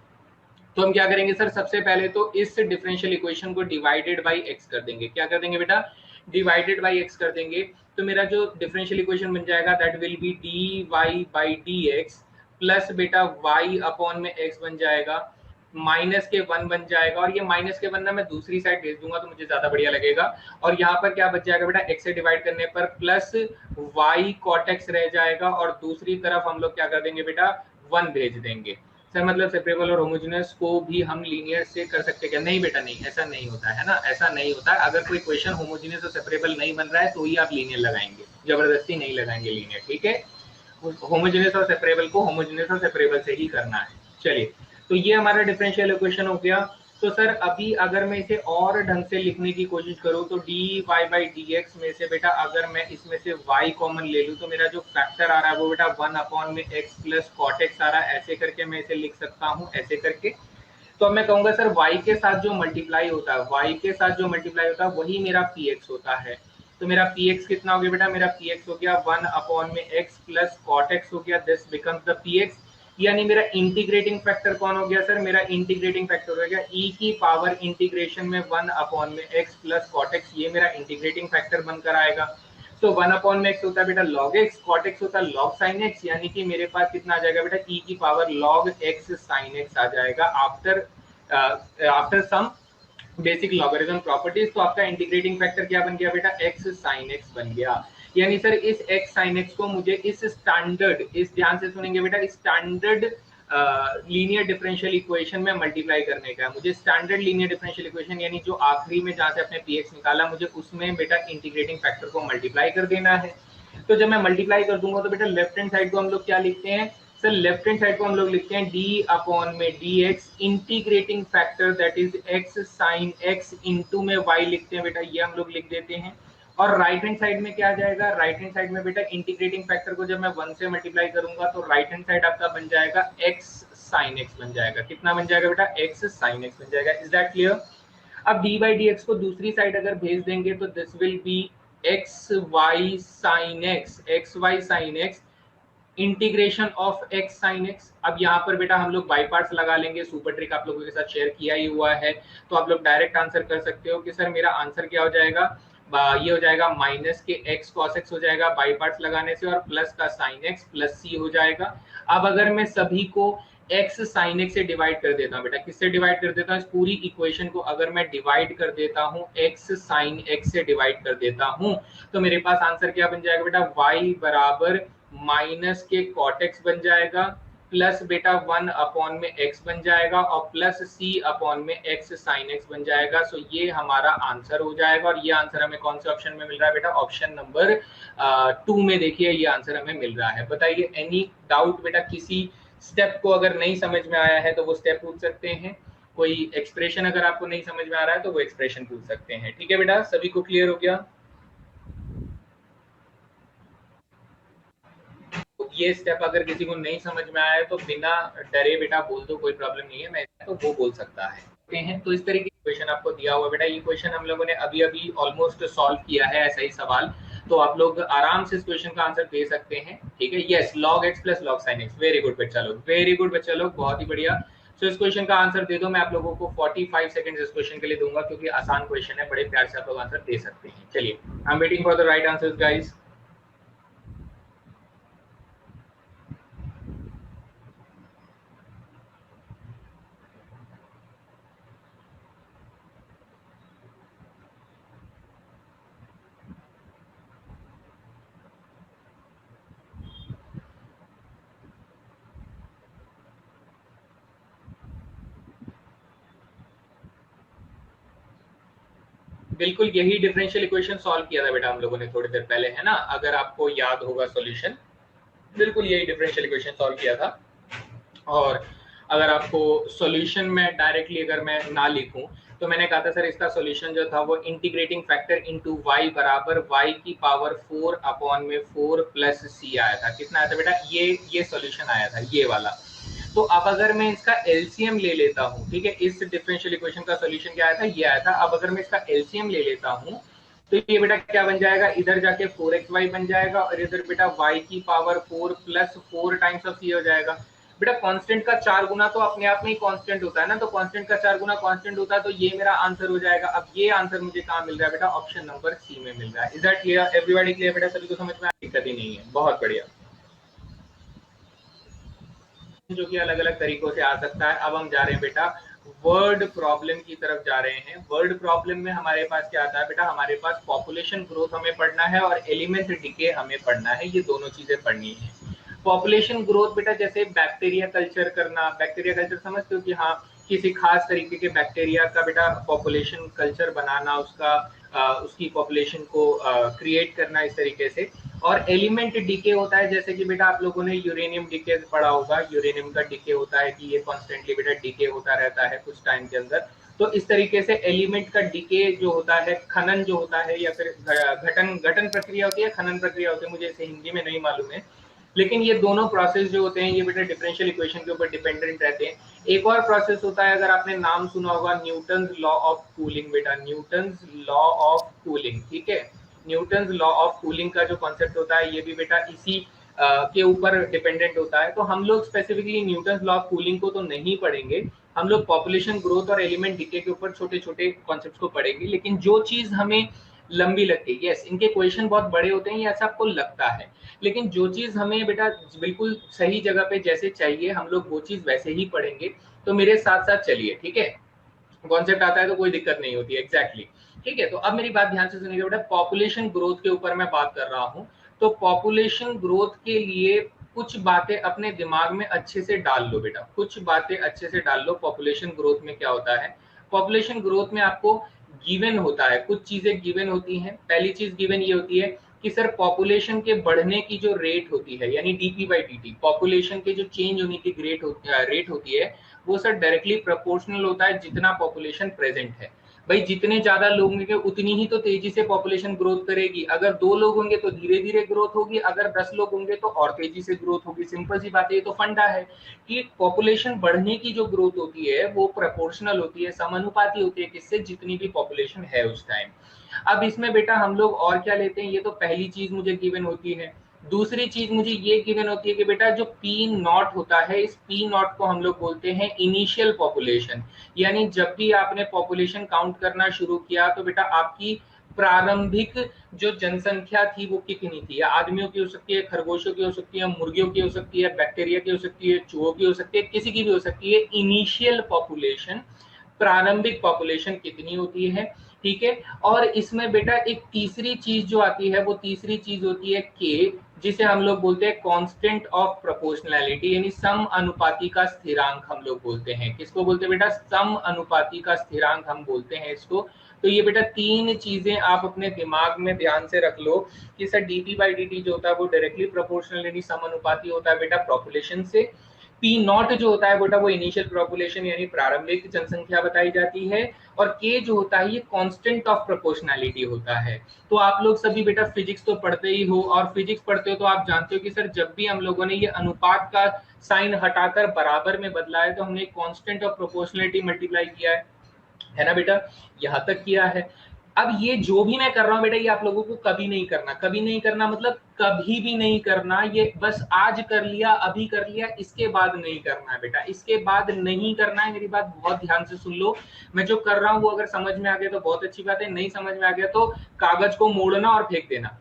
तो हम क्या करेंगे सर, सबसे पहले तो इस डिफरेंशियल इक्वेशन को डिवाइडेड बाई एक्स कर देंगे। क्या कर देंगे बेटा? डिवाइडेड बाई एक्स कर देंगे। तो मेरा जो डिफरेंशियल इक्वेशन बन जाएगा that will be d y by d x plus बेटा वाई अपॉन में एक्स बन जाएगा, माइनस के वन बन जाएगा, और ये माइनस के वन ना मैं दूसरी साइड भेज दूंगा तो मुझे ज्यादा बढ़िया लगेगा। और यहाँ पर क्या बच जाएगा बेटा, एक्स से डिवाइड करने पर प्लस वाई कॉट एक्स रह जाएगा, और दूसरी तरफ हम लोग क्या कर देंगे बेटा, वन भेज देंगे। सर मतलब सेपरेबल और होमोजेनियस को भी हम लीनियर से कर सकते हैं क्या? नहीं बेटा नहीं, ऐसा नहीं होता है ना, ऐसा नहीं होता है। अगर कोई क्वेश्चन होमोजेनियस और सेपरेबल नहीं बन रहा है तो ही आप लीनियर लगाएंगे, जबरदस्ती नहीं लगाएंगे लीनियर। ठीक है, होमोजेनियस और सेपरेबल को होमोजेनियस और सेपरेबल से ही करना है। चलिए, तो ये हमारा डिफरेंशियल इक्वेशन हो गया। तो सर अभी अगर मैं इसे और ढंग से लिखने की कोशिश करूं तो d y by d x में से बेटा अगर मैं इसमें से y कॉमन ले लूं तो मेरा जो फैक्टर आ रहा है वो बेटा 1 अपॉन में x प्लस कॉट एक्स आ रहा है। ऐसे करके मैं इसे लिख सकता हूं, ऐसे करके। तो अब मैं कहूंगा सर y के साथ जो मल्टीप्लाई होता है, y के साथ जो मल्टीप्लाई होता है वही मेरा px होता है। तो मेरा px कितना हो गया बेटा? मेरा px हो गया 1 अपॉन में x प्लस कॉट एक्स हो गया, दिस बिकम्स द px। यानी मेरा इंटीग्रेटिंग फैक्टर कौन हो गया सर, मेरा इंटीग्रेटिंग फैक्टर हो गया e की पावर इंटीग्रेशन में 1 अपॉन में x प्लस कॉट x, ये मेरा इंटीग्रेटिंग फैक्टर बनकर आएगा। तो 1 अपॉन में x होता है बेटा log x, कॉट x होता है log sin x, यानी कि मेरे पास कितना आ जाएगा बेटा e की power log x sin x आ जाएगा after some basic logarithm properties. तो आपका इंटीग्रेटिंग फैक्टर क्या बन गया बेटा, x sin x बन गया। यानी सर इस x sin x को मुझे इस स्टैंडर्ड, इस ध्यान से सुनेंगे बेटा, स्टैंडर्ड लीनियर डिफरेंशियल इक्वेशन में मल्टीप्लाई करने का है मुझे। स्टैंडर्ड लीनियर डिफरेंशियल इक्वेशन यानी जो आखिरी में जहां से अपने px निकाला, मुझे उसमें बेटा इंटीग्रेटिंग फैक्टर को मल्टीप्लाई कर देना है। तो जब मैं मल्टीप्लाई कर दूंगा तो बेटा लेफ्ट हैंड साइड को हम लोग क्या लिखते हैं सर, लेफ्ट हैंड साइड को हम लोग लिखते हैं d अपॉन में dx integrating factor that is x sin x into में y लिखते हैं बेटा, ये हम लोग लिख देते हैं। और राइट हैंड साइड में क्या आ जाएगा, राइट हैंड साइड में बेटा इंटीग्रेटिंग फैक्टर को जब मैं 1 से मल्टीप्लाई करूंगा तो राइट हैंड साइड आपका बन जाएगा x sin x बन जाएगा। कितना बन जाएगा बेटा, x sin x बन जाएगा। Is that clear? अब dy dx को दूसरी साइड अगर भेज देंगे तो this will be xy sin x integration of x sin x। अब यहाँ पर बेटा हम लोग बाई पार्ट्स लगा लेंगे, सुपर ट्रिक आप लोगों के साथ शेयर किया ही हुआ है, तो आप लोग डायरेक्ट आंसर कर सकते हो कि सर मेरा आंसर क्या हो जाएगा, ये हो जाएगा माइनस के x cos x हो जाएगा बाई पार्ट्स लगाने से, और प्लस का sin x प्लस c हो जाएगा। अब अगर मैं सभी को x sin x से डिवाइड कर देता हूँ बेटा, किससे डिवाइड कर देता हूँ, इस पूरी इक्वेशन को अगर मैं डिवाइड कर देता हूँ x sin x से डिवाइड कर देता हूँ, तो मेरे पास आंसर क्या बन जाएगा बेटा, y बराबर माइनस के cot x बन जाएगा, प्लस बेटा 1 अपॉन में x बन जाएगा, और प्लस c अपॉन में x sin x बन जाएगा। सो ये हमारा आंसर हो जाएगा। और ये आंसर हमें कौन से ऑप्शन में मिल रहा है बेटा, ऑप्शन नंबर 2 में देखिए ये आंसर हमें मिल रहा है। बताइए एनी डाउट बेटा, किसी स्टेप को अगर नहीं समझ में आया है तो वो स्टेप पूछ सकते हैं, कोई एक्सप्रेशन अगर आपको नहीं समझ में आ रहा है तो वो एक्सप्रेशन पूछ सकते हैं। ठीक है बेटा, सभी को क्लियर हो गया? ये स्टेप अगर किसी को नहीं समझ में आया है तो बिना डरे बेटा बोल दो, कोई प्रॉब्लम नहीं है, मैं तो वो बोल सकता है। तो इस तरीके की क्वेश्चन आपको दिया हुआ बेटा, ये क्वेश्चन हम लोगों ने अभी अभी ऑलमोस्ट सॉल्व किया है, ऐसा ही सवाल, तो आप लोग आराम से इस क्वेश्चन का आंसर दे सकते हैं। ठीक है, yes log x plus log sin x, very good बच्चा लोग, वेरी गुड बच्चा लोग, बहुत ही बढ़िया। सो इस क्वेश्चन का आंसर दे दो, मैं आप लोगों को 45 सेकंड्स इस क्वेश्चन के लिए दूंगा क्योंकि आसान क्वेश्चन है, बड़े प्यार से आप लोग आंसर दे सकते हैं। चलिए, I am waiting for the right answers guys. बिल्कुल यही डिफरेंशियल इक्वेशन सॉल्व किया था बेटा हम लोगों ने थोड़ी देर पहले, है ना, अगर आपको याद होगा सॉल्यूशन, बिल्कुल यही डिफरेंशियल इक्वेशन सॉल्व किया था। और अगर आपको सॉल्यूशन में डायरेक्टली अगर मैं ना लिखूं तो मैंने कहा था सर इसका सॉल्यूशन जो था वो इंटीग्रेटिंग फैक्टर इनटू y बराबर y की पावर 4 अपॉन में 4 प्लस c आया था। कितना आया था बेटा, ये सॉल्यूशन आया था, ये वाला। तो अब अगर मैं इसका एलसीएम ले लेता हूँ, ठीक है, इस डिफरेंशियल इक्वेशन का सॉल्यूशन क्या आया था, ये आया था। अब अगर मैं इसका एलसीएम ले लेता हूँ तो ये बेटा क्या बन जाएगा, इधर जाके 4xy बन जाएगा, और इधर बेटा y की power 4 plus 4 times of c हो जाएगा। बेटा कांस्टेंट का 4 गुना तो अपने आप में ही कांस्टेंट होता है ना, तो कांस्टेंट का 4 गुना कांस्टेंट होता है, तो ये मेरा आंसर हो जाएगा। अब ये आंसर मुझे कहाँ मिल रहा है बेटा, ऑप्शन नंबर सी में मिल रहा है। Is that clear, everybody clear बेटा, सभी को समझ में दिक्कत ही नहीं है, बहुत बढ़िया। जो कि अलग अलग तरीकों से आ सकता है। अब हम जा रहे हैं बेटा वर्ड प्रॉब्लम की तरफ जा रहे हैं। वर्ड प्रॉब्लम में हमारे पास क्या आता है बेटा, हमारे पास पॉपुलेशन ग्रोथ हमें पढ़ना है और एलिमेंट डिके हमें पढ़ना है, ये दोनों चीजें पढ़नी है। पॉपुलेशन ग्रोथ बेटा जैसे बैक्टीरिया कल्चर करना, बैक्टीरिया कल्चर समझते हो कि हाँ किसी खास तरीके के बैक्टीरिया का बेटा पॉपुलेशन कल्चर बनाना, उसकी पॉपुलेशन को क्रिएट करना इस तरीके से। और एलिमेंट डीके होता है, जैसे कि बेटा आप लोगों ने यूरेनियम डीके पढ़ा होगा, यूरेनियम का डीके होता है कि ये कॉन्स्टेंटली बेटा डीके होता रहता है कुछ टाइम के अंदर। तो इस तरीके से एलिमेंट का डीके जो होता है, खनन जो होता है, या फिर घटन प्रक्रिया होती है, खनन प्रक्रिया होती है, मुझे इसे हिंदी में नहीं मालूम है, लेकिन ये दोनों प्रोसेस जो होते हैं ये बेटा डिफरेंशियल इक्वेशन के ऊपर डिपेंडेंट रहते हैं। एक और प्रोसेस होता है, अगर आपने नाम सुना होगा, न्यूटन्स लॉ ऑफ कूलिंग बेटा, न्यूटन्स लॉ ऑफ कूलिंग, ठीक है। न्यूटन्स लॉ ऑफ कूलिंग का जो कॉन्सेप्ट होता है ये भी बेटा इसी के ऊपर डिपेंडेंट होता है। तो हम लोग specifically Newton's law of cooling को तो नहीं पढ़ेंगे, हम लोग पॉपुलेशन ग्रोथ और एलिमेंट डिके के ऊपर छोटे छोटे कॉन्सेप्ट्स को पढ़ेंगे। लेकिन जो चीज हमें लंबी लगती है, यस इनके क्वेश्चन बहुत बड़े होते हैं, ये ऐसा आपको लगता है, लेकिन जो चीज हमें बेटा बिल्कुल सही जगह पे जैसे चाहिए हम लोग वो चीज वैसे ही पढ़ेंगे। तो मेरे साथ साथ चलिए, ठीक है, कॉन्सेप्ट आता है तो कोई दिक्कत नहीं होती, एग्जैक्टली ठीक है। तो अब मेरी बात ध्यान से सुनिएगा बेटा, पॉपुलेशन ग्रोथ के ऊपर मैं बात कर रहा हूँ। तो पॉपुलेशन ग्रोथ के लिए कुछ बातें अपने दिमाग में अच्छे से डाल लो बेटा, कुछ बातें अच्छे से डाल लो। पॉपुलेशन ग्रोथ में क्या होता है, पॉपुलेशन ग्रोथ में आपको गिवन होता है, कुछ चीजें गिवन होती हैं। पहली चीज गिवन ये होती है कि सर पॉपुलेशन के बढ़ने की जो रेट होती है, यानी डीपी बाई डी, पॉपुलेशन के जो चेंज होने की रेट होती है, वो सर डायरेक्टली प्रोपोर्शनल होता है जितना पॉपुलेशन प्रेजेंट है। भाई जितने ज्यादा लोग होंगे उतनी ही तो तेजी से पॉपुलेशन ग्रोथ करेगी। अगर 2 लोग होंगे तो धीरे धीरे ग्रोथ होगी, अगर 10 लोग होंगे तो और तेजी से ग्रोथ होगी। सिंपल सी बात है, ये तो फंडा है कि पॉपुलेशन बढ़ने की जो ग्रोथ होती है वो प्रोपोर्शनल होती है, समानुपाती होती है, किससे, जितनी भी पॉपुलेशन है उस टाइम। अब इसमें बेटा हम लोग और क्या लेते हैं, ये तो पहली चीज मुझे गिवन होती है। दूसरी चीज मुझे ये गिवन होती है कि बेटा जो पी नॉट होता है, इस पी नॉट को हम लोग बोलते हैं इनिशियल पॉपुलेशन। यानी जब भी आपने पॉपुलेशन काउंट करना शुरू किया तो बेटा आपकी प्रारंभिक जो जनसंख्या थी वो कितनी थी, या आदमियों की हो सकती है, खरगोशों की हो सकती है, मुर्गियों की हो सकती है, बैक्टीरिया की हो सकती है, चूहों की हो सकती है, किसी की भी हो सकती है। इनिशियल पॉपुलेशन, प्रारंभिक पॉपुलेशन कितनी होती है, ठीक है। और इसमें बेटा एक तीसरी चीज जो आती है, वो तीसरी चीज होती है के, जिसे हम लोग बोलते हैं कांस्टेंट ऑफ प्रोपोर्शनैलिटी, यानी सम अनुपाती का स्थिरांक हम लोग बोलते हैं। किसको बोलते हैं बेटा, सम अनुपाती का स्थिरांक हम बोलते हैं इसको। तो ये बेटा 3 चीजें आप अपने दिमाग में ध्यान से रख लो कि सर डीपी बाई डी जो होता है वो डायरेक्टली प्रोपोर्शनल यानी समानुपाती होता है बेटा पॉपुलेशन से। पी नॉट जो होता है बेटा वो इनिशियल पॉपुलेशन यानी प्रारंभिक जनसंख्या बताई जाती है। और के जो होता है ये कांस्टेंट ऑफ प्रोपोर्शनैलिटी होता है। तो आप लोग सभी बेटा फिजिक्स तो पढ़ते ही हो, और फिजिक्स पढ़ते हो तो आप जानते हो कि सर जब भी हम लोगों ने ये अनुपात का साइन हटाकर बराबर में बदला है तो हमने कांस्टेंट ऑफ प्रोपोर्शनैलिटी मल्टीप्लाई किया है ना बेटा, यहां तक किया है। अब ये जो भी मैं कर रहा हूं बेटा, ये आप लोगों को कभी नहीं करना, कभी नहीं करना मतलब कभी भी नहीं करना। ये बस आज कर लिया, अभी कर लिया, इसके बाद नहीं करना है बेटा, इसके बाद नहीं करना है। मेरी बात बहुत ध्यान से सुन लो, मैं जो कर रहा हूं वो अगर समझ में आ गया तो बहुत अच्छी बात है, नहीं समझ में आ गया तो कागज को मोड़ना और फेंक देना।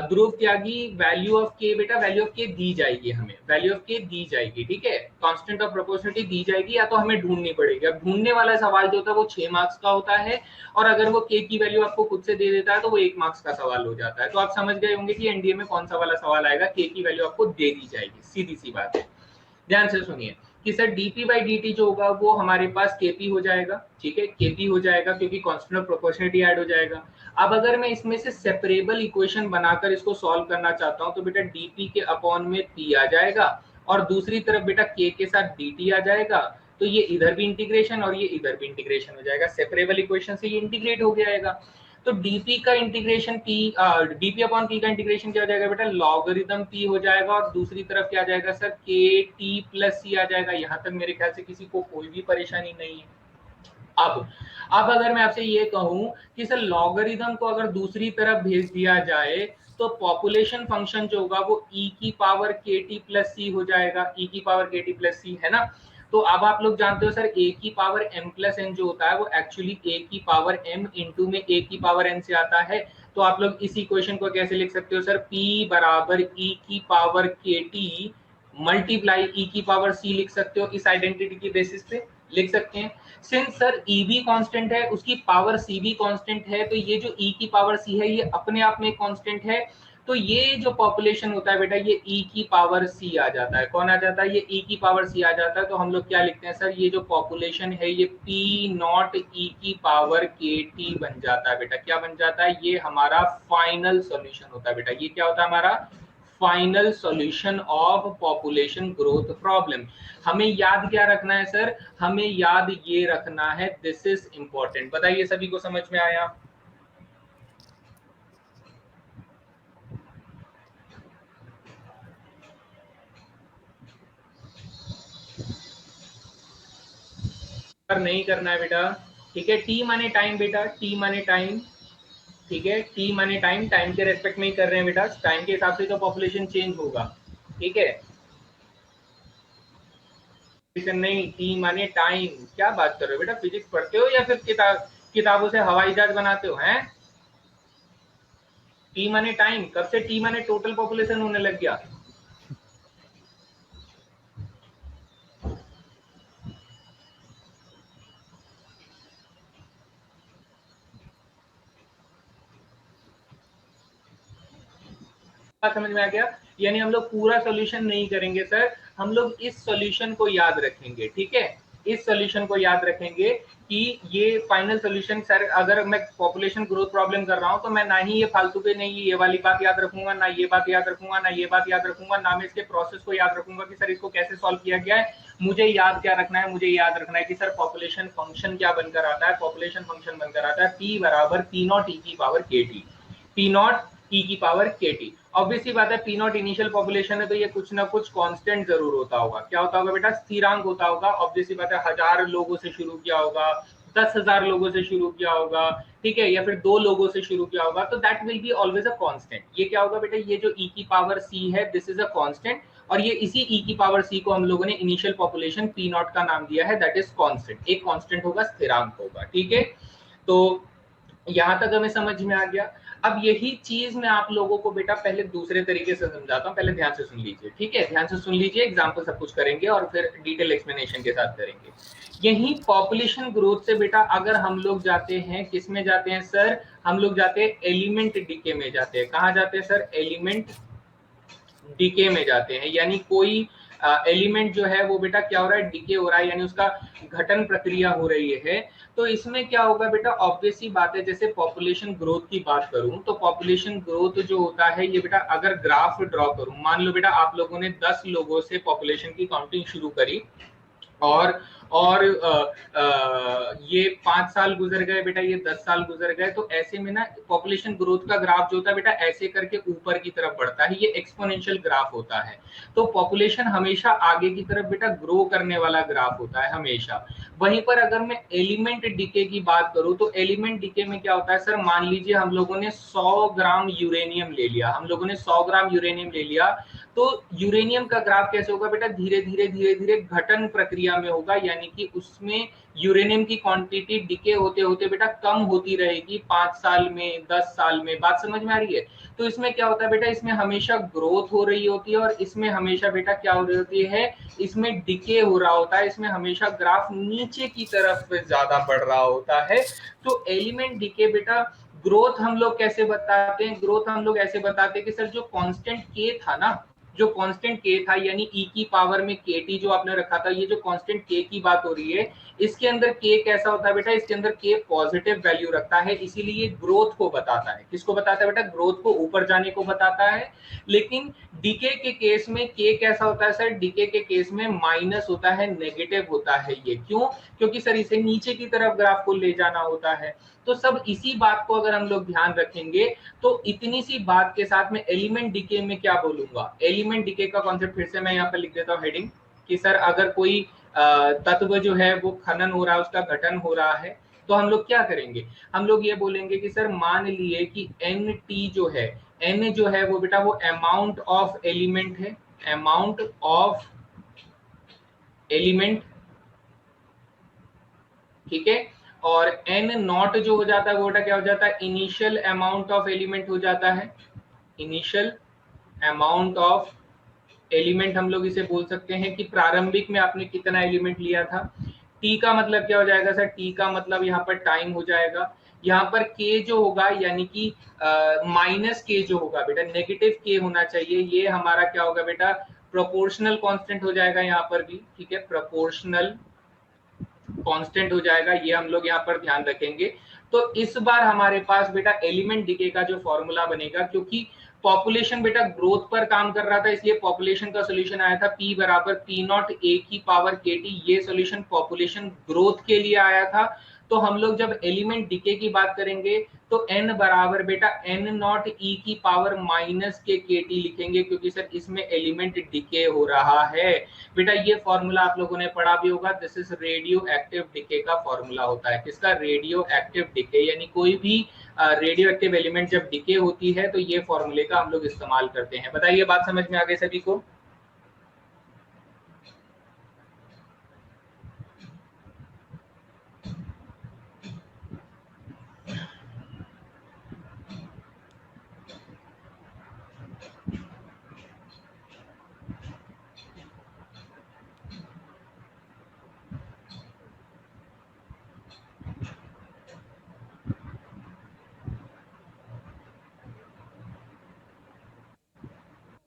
ध्रुव त्यागी, वैल्यू ऑफ के बेटा, वैल्यू ऑफ के दी जाएगी हमें, वैल्यू ऑफ के दी जाएगी, ठीक है, कांस्टेंट ऑफ प्रोपोर्शनलिटी दी जाएगी, या तो हमें ढूंढनी पड़ेगी। अब ढूंढने वाला सवाल जो होता है वो 6 मार्क्स का होता है, और अगर वो के की वैल्यू आपको खुद से दे देता है तो वो 1 मार्क्स का सवाल हो जाता है। तो आप समझ गए होंगे कि एनडीए में कौन सा वाला सवाल आएगा, के की वैल्यू आपको दे दी जाएगी, सीधी सी बात है। ध्यान से सुनिए कि सर डीपी बाई डी जो होगा वो हमारे पास केपी हो जाएगा, ठीक है, केपी हो जाएगा क्योंकि कांस्टेंट ऑफ प्रोपोर्शनलिटी ऐड हो जाएगा। अब अगर मैं इसमें से सेपरेबल इक्वेशन बनाकर इसको सॉल्व करना चाहता हूं तो बेटा डीपी के अपॉन में पी आ जाएगा, और दूसरी तरफ बेटा के साथ डी आ जाएगा। तो ये इधर भी इंटीग्रेशन और ये इधर भी इंटीग्रेशन हो जाएगा, सेपरेबल इक्वेशन से ये इंटीग्रेट हो जाएगा। तो डीपी का integration P, DP upon P का इंटीग्रेशन क्या हो जाएगा बेटा, लॉगरिदम पी हो जाएगा, और दूसरी तरफ क्या आ जाएगा सर, के टी प्लस सी आ जाएगा। यहां तक मेरे ख्याल से किसी को कोई भी परेशानी नहीं है। अब अगर मैं आपसे ये कहूं कि सर लॉगरिदम को अगर दूसरी तरफ भेज दिया जाए तो पॉपुलेशन फंक्शन जो होगा वो ई की पावर के टी प्लस सी हो जाएगा, ई की पावर के टी प्लस सी, है ना। तो अब आप लोग जानते हो सर ए की पावर एम प्लस एन जो होता है वो एक्चुअली ए की पावर एम इंटू में ए की पावर एन से आता है। तो आप लोग इस इक्वेशन को कैसे लिख सकते हो सर, P बराबर ई की पावर के टी मल्टीप्लाई ई की पावर सी लिख सकते हो, इस आइडेंटिटी की बेसिस पे लिख सकते हैं। सिंस सर ई भी कांस्टेंट है, उसकी पावर सी भी कांस्टेंट है, तो ये जो ई की पावर सी है ये अपने आप में कांस्टेंट है। तो ये जो पॉपुलेशन होता है बेटा ये ई की पावर सी आ जाता है। कौन आ जाता है, ये ई की पावर सी आ जाता है। तो हम लोग क्या लिखते हैं सर, ये जो पॉपुलेशन है ये पी नॉट ई की पावर के टी बन जाता है बेटा। क्या बन जाता है, ये हमारा फाइनल सॉल्यूशन होता है बेटा। ये क्या होता है हमारा final solution of population growth problem. हमें याद क्या रखना है सर, हमें याद ये रखना है, दिस इज इंपॉर्टेंट। बताइए सभी को समझ में आया? नहीं करना है बेटा, ठीक है। टी माने टाइम बेटा, टी माने टाइम, ठीक है, टी माने टाइम, टाइम के रेस्पेक्ट में ही कर रहे हैं बेटा, टाइम के हिसाब से तो पॉपुलेशन चेंज होगा। ठीक है, नहीं, टी माने टाइम। क्या बात कर रहे हो बेटा, फिजिक्स पढ़ते हो या फिर किताबों से हवाई जहाज बनाते हो हैं? टी माने टाइम, कब से टी माने टोटल पॉपुलेशन होने लग गया? समझ में आ गया? यानी हम लोग पूरा सॉल्यूशन नहीं करेंगे सर, हम लोग इस सॉल्यूशन को याद रखेंगे। ठीक है, इस सॉल्यूशन को याद रखेंगे कि ये फाइनल सॉल्यूशन सर, अगर मैं पॉपुलेशन ग्रोथ प्रॉब्लम कर रहा हूं तो मैं ना ही ये फालतू पे नहीं ये वाली बात याद रखूंगा, ना ये बात याद रखूंगा, ना ये बात याद रखूंगा, ना मैं इसके प्रोसेस को याद रखूंगा कि सर इसको कैसे सॉल्व किया गया है। मुझे याद क्या रखना है, मुझे याद रखना है कि सर पॉपुलेशन फंक्शन क्या बनकर आता है। पॉपुलेशन फंक्शन बनकर आता है पी बराबर पी नॉट ई की पावर के टी, पी नॉट ई की पावर के टी। ऑब्वियस सी बात है, पी नॉट इनिशियल पॉपुलेशन है तो ये कुछ ना कुछ कांस्टेंट जरूर होता होगा। क्या होता होगा बेटा? स्थिरांक होता होगा। ऑब्वियस सी बात है, 1000 लोगों से शुरू किया होगा, 10,000 लोगों से शुरू किया होगा, ठीक है, या फिर 2 लोगों से शुरू किया होगा, तो that will be always a constant. ये क्या होगा बेटा? ये जो ई की पावर सी है, दिस इज अ कांस्टेंट, और ये इसी ई की पावर सी को हम लोगों ने इनिशियल पॉपुलेशन पी नॉट का नाम दिया है, दैट इज कांस्टेंट। एक कांस्टेंट होगा, स्थिरांक होगा। ठीक है, तो यहां तक हमें समझ में आ गया। अब यही चीज मैं आप लोगों को बेटा पहले दूसरे तरीके से समझाता हूं, पहले ध्यान से सुन लीजिए। ठीक है, ध्यान से सुन लीजिए, एग्जांपल सब कुछ करेंगे और फिर डिटेल एक्सप्लेनेशन के साथ करेंगे। यही पॉपुलेशन ग्रोथ से बेटा अगर हम लोग जाते हैं, किस में जाते हैं सर? हम लोग जाते हैं एलिमेंट डीके में जाते हैं। कहां जाते हैं सर? एलिमेंट डीके में जाते हैं। यानी कोई एलिमेंट जो है वो बेटा क्या हो रहा है? डीके हो रहा है, यानी उसका घटन प्रक्रिया हो रही है। तो इसमें क्या होगा बेटा? ऑब्वियस सी बात है, जैसे पॉपुलेशन ग्रोथ की बात करूं तो पॉपुलेशन ग्रोथ जो होता है ये बेटा, अगर ग्राफ ड्रॉ करूं, मान लो बेटा आप लोगों ने 10 लोगों से पॉपुलेशन की काउंटिंग शुरू करी और ये 5 साल गुजर गए बेटा, ये 10 साल गुजर गए, तो ऐसे में ना पॉपुलेशन ग्रोथ का ग्राफ जो होता है बेटा ऐसे करके ऊपर की तरफ बढ़ता है, ये एक्सपोनेंशियल ग्राफ होता है। तो पॉपुलेशन हमेशा आगे की तरफ बेटा ग्रो करने वाला ग्राफ होता है हमेशा। वहीं पर अगर मैं एलिमेंट डीके की बात करूं तो एलिमेंट डीके में क्या होता है सर? मान लीजिए हम लोगों ने 100 ग्राम यूरेनियम ले लिया, हम लोगों ने 100 ग्राम यूरेनियम ले लिया, तो यूरेनियम का ग्राफ कैसे होगा बेटा? धीरे धीरे धीरे धीरे घटन प्रक्रिया में होगा, यानी कि उसमें यूरेनियम की क्वांटिटी डिके होते होते बेटा कम होती रहेगी 5 साल में, 10 साल में। बात समझ में आ रही है? तो इसमें क्या होता है बेटा? इसमें हमेशा ग्रोथ हो रही होती है और इसमें हमेशा बेटा क्या हो रही होती है? इसमें डिके हो रहा होता है, इसमें हमेशा ग्राफ नीचे की तरफ ज्यादा बढ़ रहा होता है। तो एलिमेंट डिके बेटा ग्रोथ हम लोग कैसे बताते हैं? ग्रोथ हम लोग ऐसे बताते हैं कि सर जो कांस्टेंट के था ना, जो कांस्टेंट के था, यानी ई की पावर में के टी जो आपने रखा था, ये जो कांस्टेंट के की बात हो रही है, इसके अंदर के कैसा होता है बेटा? इसके अंदर के पॉजिटिव वैल्यू रखता है, इसीलिए ग्रोथ को बताता है। किसको बताता है बेटा? ग्रोथ को, ऊपर जाने को बताता है। लेकिन डीके के केस में के कैसा होता है सर? डीके के केस में माइनस होता है, नेगेटिव होता है। ये क्यों? क्योंकि सर इसे नीचे की तरफ ग्राफ को ले जाना होता है। तो सब इसी बात को अगर हम लोग ध्यान रखेंगे तो इतनी सी बात के साथ में एलिमेंट डीके में क्या बोलूंगा? एलिमेंट डीके का कॉन्सेप्ट फिर से मैं यहाँ पर लिख देता हूँ हेडिंग, कि सर अगर कोई तत्व जो है वो खनन हो रहा है, उसका गठन हो रहा है, तो हम लोग क्या करेंगे? हम लोग ये बोलेंगे कि सर मान लिए कि एन टी जो है, एन जो है वो बेटा वो अमाउंट ऑफ एलिमेंट है, अमाउंट ऑफ एलिमेंट, ठीक है। और एन नॉट जो हो जाता है वो बेटा क्या हो जाता है? इनिशियल अमाउंट ऑफ एलिमेंट हो जाता है, इनिशियल अमाउंट ऑफ एलिमेंट हम लोग इसे बोल सकते हैं कि प्रारंभिक में आपने कितना एलिमेंट लिया था। टी का मतलब क्या हो जाएगा सर? टी का मतलब यहाँ पर टाइम हो जाएगा। यहाँ पर के जो होगा यानी कि माइनस के जो होगा बेटा, नेगेटिव के होना चाहिए, ये हमारा क्या होगा बेटा? प्रोपोर्शनल कांस्टेंट हो जाएगा यहाँ पर भी, ठीक है, प्रोपोर्शनल कांस्टेंट हो जाएगा, ये हम लोग यहाँ पर ध्यान रखेंगे। तो इस बार हमारे पास बेटा एलिमेंट डीके का जो फॉर्मूला बनेगा, क्योंकि पॉपुलेशन बेटा ग्रोथ पर काम कर रहा था, इसलिए पॉपुलेशन का सॉल्यूशन आया था पी बराबर पी नॉट ए की पावर के टी। ये सॉल्यूशन पॉपुलेशन ग्रोथ के लिए आया था। तो हम लोग जब एलिमेंट डीके की बात करेंगे तो n बराबर बेटा n नॉट ई की पावर माइनस के टी लिखेंगे, क्योंकि सर इसमें एलिमेंट डीके हो रहा है। बेटा ये फॉर्मूला आप लोगों ने पढ़ा भी होगा, this is radioactive decay का फॉर्मूला होता है। किसका? रेडियो एक्टिव डीके, यानी कोई भी रेडियो एक्टिव एलिमेंट जब डीके होती है तो ये फॉर्मूले का हम लोग इस्तेमाल करते हैं। बताइए बात समझ में आ गई सभी को?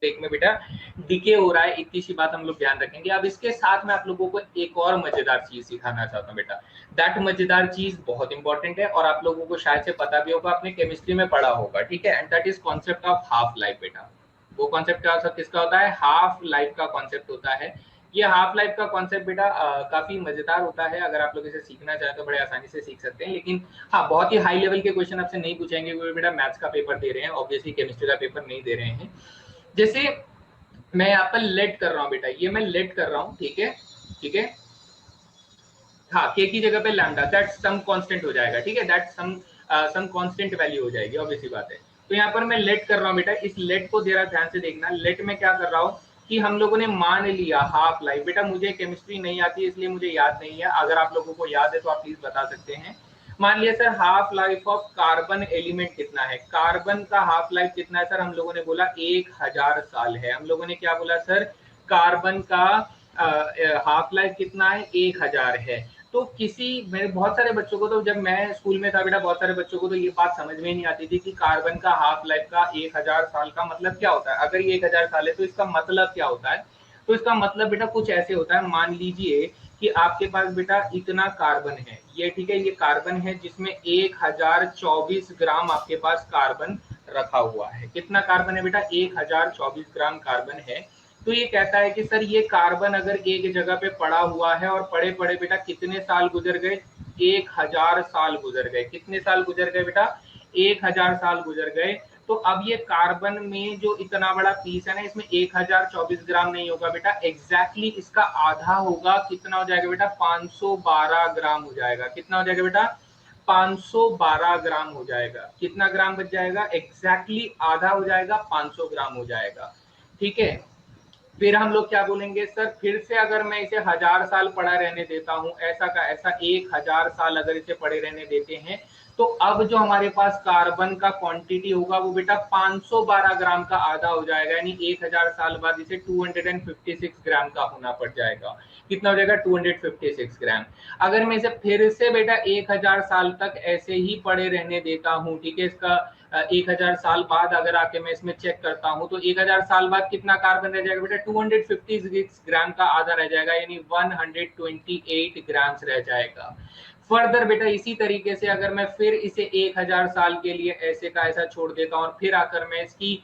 एक में बेटा डिके हो रहा है, इतनी सी बात हम लोग ध्यान रखेंगे। अब इसके साथ में आप लोगों को एक और मजेदार चीज सिखाना चाहता हूँ बेटा। दैट मजेदार चीज बहुत इंपॉर्टेंट है और आप लोगों को शायद से पता भी होगा, आपने केमिस्ट्री में पढ़ा होगा, ठीक है। And that is concept of half life बेटा। वो कॉन्सेप्ट किसका होता है? हाफ लाइफ का कॉन्सेप्ट होता है। ये हाफ लाइफ का कॉन्सेप्ट बेटा काफी मजेदार होता है। अगर आप लोग इसे सीखना चाहें तो बड़े आसानी से सीख सकते हैं, लेकिन हाँ, बहुत ही हाई लेवल के क्वेश्चन आपसे नहीं पूछेंगे क्योंकि बेटा मैथ्स का पेपर दे रहे हैं, ऑब्वियसली केमिस्ट्री का पेपर नहीं दे रहे हैं। जैसे मैं यहाँ पर लेट कर रहा हूँ बेटा, ये मैं लेट कर रहा हूँ, ठीक है, ठीक है। हाँ, के की जगह पे लैम्डा, दैट सम कांस्टेंट हो जाएगा, ठीक है, दैट सम कांस्टेंट वैल्यू हो जाएगी, ऑब्वियसली बात है। तो यहाँ पर मैं लेट कर रहा हूँ बेटा, इस लेट को जरा ध्यान से देखना। लेट में क्या कर रहा हूँ कि हम लोगों ने मान लिया हाफ लाइफ। बेटा मुझे केमिस्ट्री नहीं आती इसलिए मुझे याद नहीं है, अगर आप लोगों को याद है तो आप प्लीज बता सकते हैं। मान लिया sir half life of carbon element कितना है, कार्बन का हाफ लाइफ कितना है सर? हम लोगों ने बोला 1000 साल है। हम लोगों ने क्या बोला सर? कार्बन का हाफ लाइफ कितना है? 1000 है। तो किसी मेरे बहुत सारे बच्चों को, तो जब मैं स्कूल में था बेटा, बहुत सारे बच्चों को तो ये बात समझ में नहीं आती थी कि कार्बन का हाफ लाइफ का 1000 साल का मतलब क्या होता है। अगर ये 1000 साल है तो इसका मतलब क्या होता है? तो इसका मतलब बेटा कुछ ऐसे होता है, मान लीजिए कि आपके पास बेटा इतना कार्बन है, ये ठीक है, ये कार्बन है जिसमें 1024 ग्राम आपके पास कार्बन रखा हुआ है। कितना कार्बन है बेटा? 1024 ग्राम कार्बन है। तो ये कहता है कि सर ये कार्बन अगर एक जगह पे पड़ा हुआ है और पड़े पड़े बेटा कितने साल गुजर गए? 1000 साल गुजर गए। कितने साल गुजर गए बेटा? 1000 साल गुजर गए। तो अब ये कार्बन में जो इतना बड़ा पीस है ना, इसमें 1024 ग्राम नहीं होगा बेटा, एग्जैक्टली इसका आधा होगा। कितना हो जाएगा बेटा? 512 ग्राम हो जाएगा। कितना हो जाएगा बेटा? 512 ग्राम हो जाएगा। कितना ग्राम बच जाएगा? एग्जैक्टली आधा हो जाएगा, 500 ग्राम हो जाएगा, ठीक है। फिर हम लोग क्या बोलेंगे सर? फिर से अगर मैं इसे 1000 साल पड़ा रहने देता हूं, ऐसा का ऐसा 1000 साल अगर इसे पड़े रहने देते हैं, तो अब जो हमारे पास कार्बन का क्वांटिटी होगा वो बेटा 512 ग्राम का आधा हो जाएगा, यानी 1000 साल बाद इसे 256 ग्राम का होना पड़ जाएगा। कितना हो जाएगा? 256 ग्राम। अगर मैं इसे फिर से बेटा 1000 साल तक ऐसे ही पड़े रहने देता हूं, ठीक है, इसका 1000 साल बाद अगर आके मैं इसमें चेक करता हूं तो 1000 साल बाद कितना कार्बन रह जाएगा बेटा? 256 ग्राम का आधा रह जाएगा, यानी 128 ग्राम्स रह जाएगा। फर्दर बेटा इसी तरीके से अगर मैं फिर इसे 1000 साल के लिए ऐसे का ऐसा छोड़ देता हूं और फिर आकर मैं इसकी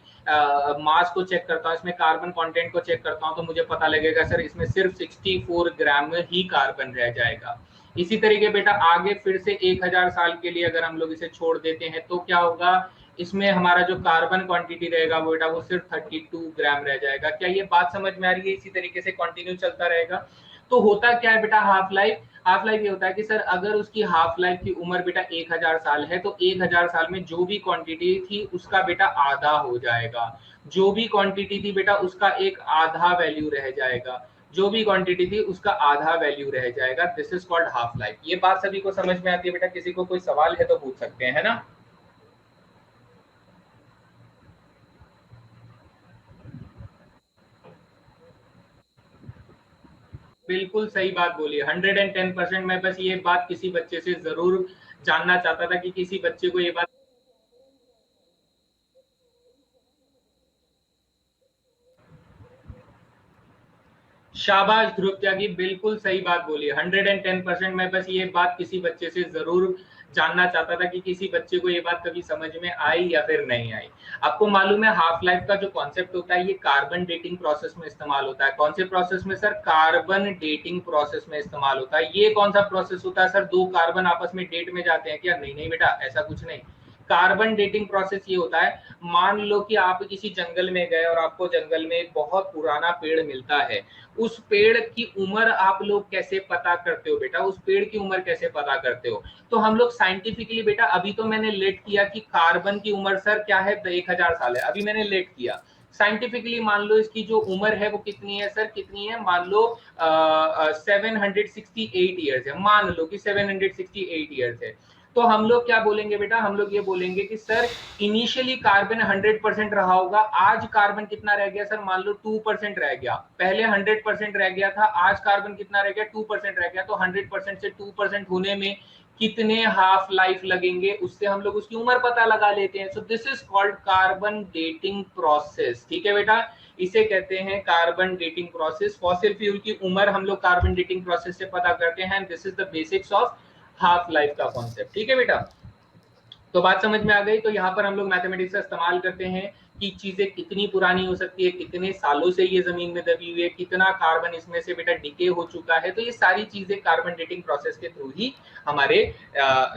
मास को चेक करता हूं, इसमें कार्बन कंटेंट को चेक करता हूं, तो मुझे पता लगेगा सर इसमें सिर्फ 64 ग्राम ही कार्बन रह जाएगा। इसी तरीके बेटा आगे फिर से 1000 साल के लिए अगर हम लोग इसे छोड़ देते हैं तो क्या होगा? इसमें हमारा जो कार्बन क्वांटिटी रहेगा वो बेटा वो सिर्फ 32 ग्राम रह जाएगा। क्या ये बात समझ में आ रही है? इसी तरीके से कंटिन्यू चलता रहेगा। तो होता क्या है बेटा हाफ लाइफ? हाफ लाइफ ये होता है कि सर अगर उसकी हाफ लाइफ की उम्र बेटा 1000 साल है तो 1000 साल में जो भी क्वांटिटी थी उसका बेटा आधा हो जाएगा। जो भी क्वांटिटी थी बेटा उसका एक आधा वैल्यू रह जाएगा। जो भी क्वांटिटी थी उसका आधा वैल्यू रह जाएगा। This is called half life. ये बात सभी को समझ में आती है बेटा? किसी को कोई सवाल है तो पूछ सकते हैं, है ना? बिल्कुल सही बात बोली, 110%। मैं बस ये बात किसी बच्चे से जरूर जानना चाहता था कि किसी बच्चे को ये बात। शाबाश ध्रुव त्यागी, बिल्कुल सही बात बोली, 110%। मैं बस ये बात किसी बच्चे से जरूर जानना चाहता था कि किसी बच्चे को ये बात कभी समझ में आई या फिर नहीं आई। आपको मालूम है हाफ लाइफ का जो कॉन्सेप्ट होता है ये कार्बन डेटिंग प्रोसेस में इस्तेमाल होता है। कौन से प्रोसेस में सर? कार्बन डेटिंग प्रोसेस में इस्तेमाल होता है। ये कौन सा प्रोसेस होता है सर? दो कार्बन आपस में डेट में जाते हैं क्या? नहीं नहीं बेटा, ऐसा कुछ नहीं। कार्बन डेटिंग प्रोसेस ये होता है, मान लो कि आप किसी जंगल में गए और आपको जंगल में एक बहुत पुराना पेड़ मिलता है। उस पेड़ की उम्र आप लोग कैसे पता करते हो बेटा? उस पेड़ की उम्र कैसे पता करते हो? तो हम लोग साइंटिफिकली बेटा, अभी तो मैंने लेट किया कि कार्बन की उम्र सर क्या है? 1000 साल है, अभी मैंने लेट किया। साइंटिफिकली मान लो इसकी जो उम्र है वो कितनी है सर? कितनी है? मान लो 768 ईयर्स है, मान लो कि 768 ईयर्स है। तो हम लोग क्या बोलेंगे बेटा? हम लोग ये बोलेंगे कि सर इनिशियली कार्बन 100% रहा होगा, आज कार्बन कितना रह गया सर? मान लो 2% रह गया। पहले 100% रह गया था, आज कार्बन कितना रह गया? 2% रह गया। तो 100% से 2% होने में कितने हाफ लाइफ लगेंगे, उससे हम लोग उसकी उम्र पता लगा लेते हैं। So this is called carbon dating process. ठीक है बेटा, इसे कहते हैं carbon dating process. Fossil fuel की उम्र हम लोग कार्बन डेटिंग प्रोसेस से पता करते हैं। This is the basics of half life का कॉन्सेप्ट। ठीक है बेटा, तो बात समझ में आ गई। तो यहाँ पर हम लोग मैथमेटिक्स का इस्तेमाल करते हैं कि चीजें कितनी पुरानी हो सकती है, कितने सालों से ये जमीन में दबी हुई है, कितना कार्बन इसमें से बेटा डिके हो चुका है। तो ये सारी चीजें कार्बन डेटिंग प्रोसेस के थ्रू ही हमारे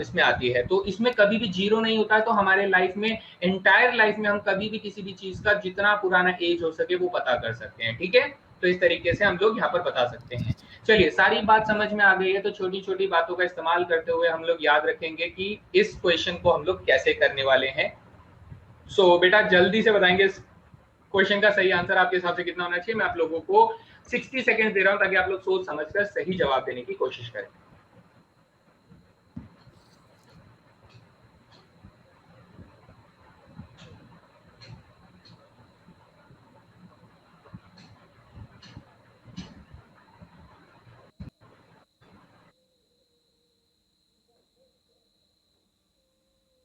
इसमें आती है। तो इसमें कभी भी जीरो नहीं होता है। तो हमारे लाइफ में, एंटायर लाइफ में हम कभी भी किसी भी चीज का जितना पुराना एज हो सके वो पता कर सकते हैं। ठीक है, तो इस तरीके से हम लोग यहाँ पर बता सकते हैं। चलिए, सारी बात समझ में आ गई है। तो छोटी छोटी बातों का इस्तेमाल करते हुए हम लोग याद रखेंगे कि इस क्वेश्चन को हम लोग कैसे करने वाले हैं। सो बेटा जल्दी से बताएंगे इस क्वेश्चन का सही आंसर आपके हिसाब से कितना होना चाहिए। मैं आप लोगों को 60 सेकंड दे रहा हूं ताकि आप लोग सोच समझकर सही जवाब देने की कोशिश करें।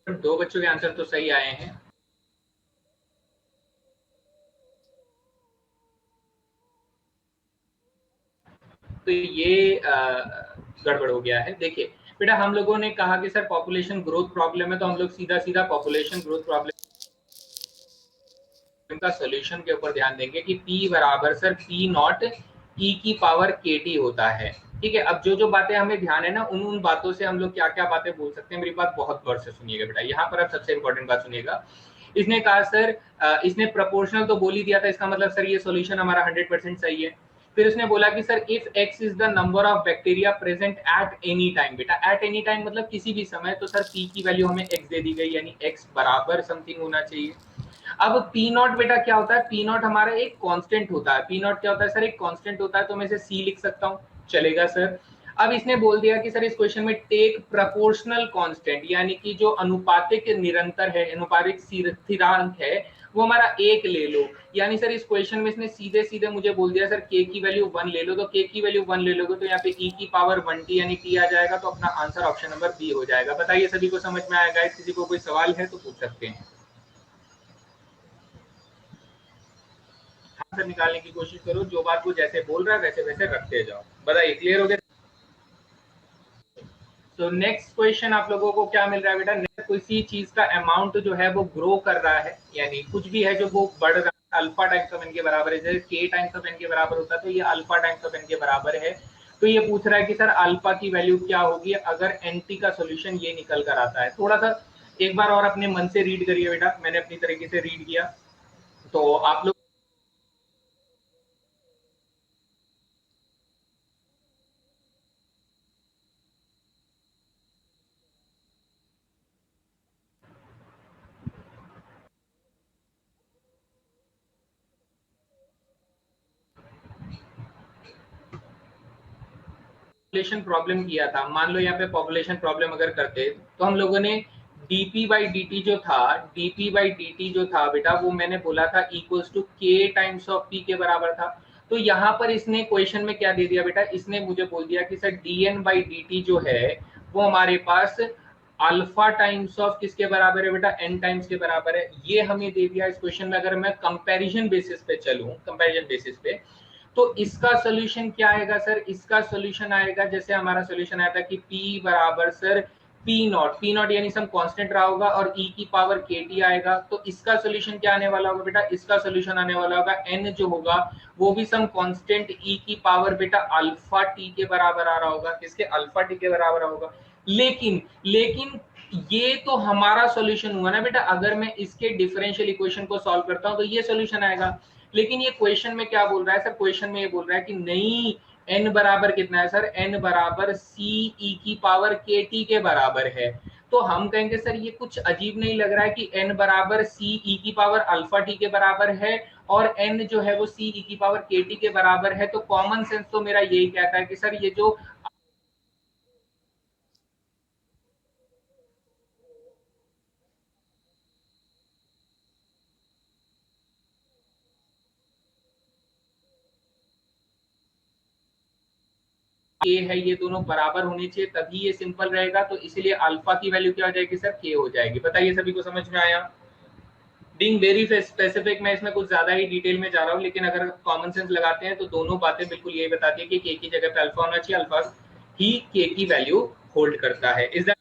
दो बच्चों के आंसर तो सही आए हैं। तो ये गड़बड़ हो गया है। देखिए बेटा, हम लोगों ने कहा कि सर पॉपुलेशन ग्रोथ प्रॉब्लम है, तो हम लोग सीधा सीधा पॉपुलेशन ग्रोथ प्रॉब्लम का सोल्यूशन के ऊपर ध्यान देंगे कि P बराबर सर P नॉट E की पावर KT होता है। ठीक है, अब जो जो बातें हमें ध्यान है ना, उन उन बातों से हम लोग क्या क्या बातें बोल सकते हैं। मेरी बात बहुत गौर से सुनिएगा बेटा, यहाँ पर आप सबसे इंपॉर्टेंट बात सुनिएगा। इसने कहा सर इसने प्रोपोर्शनल तो बोल ही दिया था, इसका मतलब सर ये सोल्यूशन हमारा 100% सही है। फिर उसने बोला कि sir if x is the number of bacteria present at any time. बेटा एट एनी टाइम मतलब किसी भी समय, तो सर p की वैल्यू हमें x दे दी गई, यानी x बराबर समथिंग होना चाहिए। अब पी नॉट बेटा क्या होता है, पी नॉट हमारा एक कांस्टेंट होता है। पी नॉट क्या होता है सर, एक कांस्टेंट होता है, तो मैं इसे सी लिख सकता हूँ, चलेगा सर। अब इसने बोल दिया कि सर इस क्वेश्चन में टेक प्रपोर्शनल कांस्टेंट, यानी कि जो अनुपातिक निरंतर है, अनुपातिक स्थिरांक है, वो हमारा एक ले लो। यानी सर इस क्वेश्चन में इसने सीधे सीधे मुझे बोल दिया सर के की वैल्यू 1 ले लो, तो के की वैल्यू 1 ले लोगे तो यहाँ पे ई की पावर 1t यानी t आ जाएगा। तो अपना आंसर ऑप्शन नंबर बी हो जाएगा। बताइए सभी को समझ में आएगा? किसी को कोई सवाल है तो पूछ सकते हैं, आंसर निकालने की कोशिश करो। जो बात वो जैसे बोल रहा है वैसे वैसे रखते जाओ। बताइए, क्लियर हो गया? तो नेक्स्ट क्वेश्चन आप लोगों को क्या मिल रहा है बेटा, किसी चीज का अमाउंट जो है वो ग्रो कर रहा है, यानी कुछ भी है जो वो बढ़ रहा है, अल्फा टाइम्स ऑफ एन के बराबर है। जैसे के टाइम्स ऑफ एन के बराबर होता है, तो ये अल्फा टाइम्स ऑफ एन के बराबर है। तो ये पूछ रहा है कि सर अल्फा की वैल्यू क्या होगी अगर एनटी का सोल्यूशन ये निकल कर आता है। थोड़ा सा एक बार और अपने मन से रीड करिए बेटा, मैंने अपनी तरीके से रीड किया तो आप लोग पॉपुलेशन प्रॉब्लम किया था, मान लो यहाँ पे पॉपुलेशन प्रॉब्लम अगर करते तो हम लोगों ने dp बाई dt जो था, dp बाई dt जो था बेटा, वो मैंने बोला था equals to k times of p के बराबर था। तो यहाँ पर इसने क्वेश्चन में क्या दे दिया बेटा, इसने मुझे बोल दिया कि सर dn बाई dt जो है वो हमारे पास अल्फा टाइम्स ऑफ किसके बराबर है बेटा, n टाइम्स के बराबर है। ये हमें दे दिया इस क्वेश्चन में। अगर मैं कंपैरिजन बेसिस पे चलूं, कंपैरिजन बेसिस पे, तो इसका सोल्यूशन क्या आएगा सर, इसका सोल्यूशन आएगा जैसे हमारा सोल्यूशन आया था कि P बराबर सर पी नॉट यानी सम कांस्टेंट रहा होगा और e की पावर kt आएगा। तो इसका सोल्यूशन क्या आने वाला होगा बेटा, इसका सोल्यूशन आने वाला होगा n जो होगा वो भी सम कांस्टेंट e की पावर बेटा अल्फा t के बराबर आ रहा होगा। किसके, अल्फा t के बराबर होगा। लेकिन लेकिन ये तो हमारा सॉल्यूशन हुआ ना बेटा, अगर मैं इसके डिफरेंशियल इक्वेशन को सॉल्व करता हूं तो ये सॉल्यूशन आएगा। लेकिन ये क्वेश्चन में क्या बोल रहा है सर, क्वेश्चन में ये बोल रहा है कि नहीं, n बराबर कितना है सर, n बराबर c e की पावर kt के बराबर है। तो हम कहेंगे सर ये कुछ अजीब नहीं लग रहा है कि n बराबर c e की पावर अल्फा t के बराबर है और n जो है वो c e की पावर kt के बराबर है। तो कॉमन सेंस तो मेरा यही कहता है कि सर ये जो के है, ये दोनों बराबर होने चाहिए तभी ये सिंपल रहेगा, तो इसीलिए अल्फा की वैल्यू क्या हो जाएगी सर, के हो जाएगी। बताइए सभी को समझ में आया? बीइंग वेरी स्पेसिफिक, मैं इसमें कुछ ज्यादा ही डिटेल में जा रहा हूँ, लेकिन अगर कॉमन सेंस लगाते हैं तो दोनों बातें बिल्कुल यही बताती है कि के की जगह पे अल्फा होना चाहिए, अल्फा ही के की वैल्यू होल्ड करता है। Is that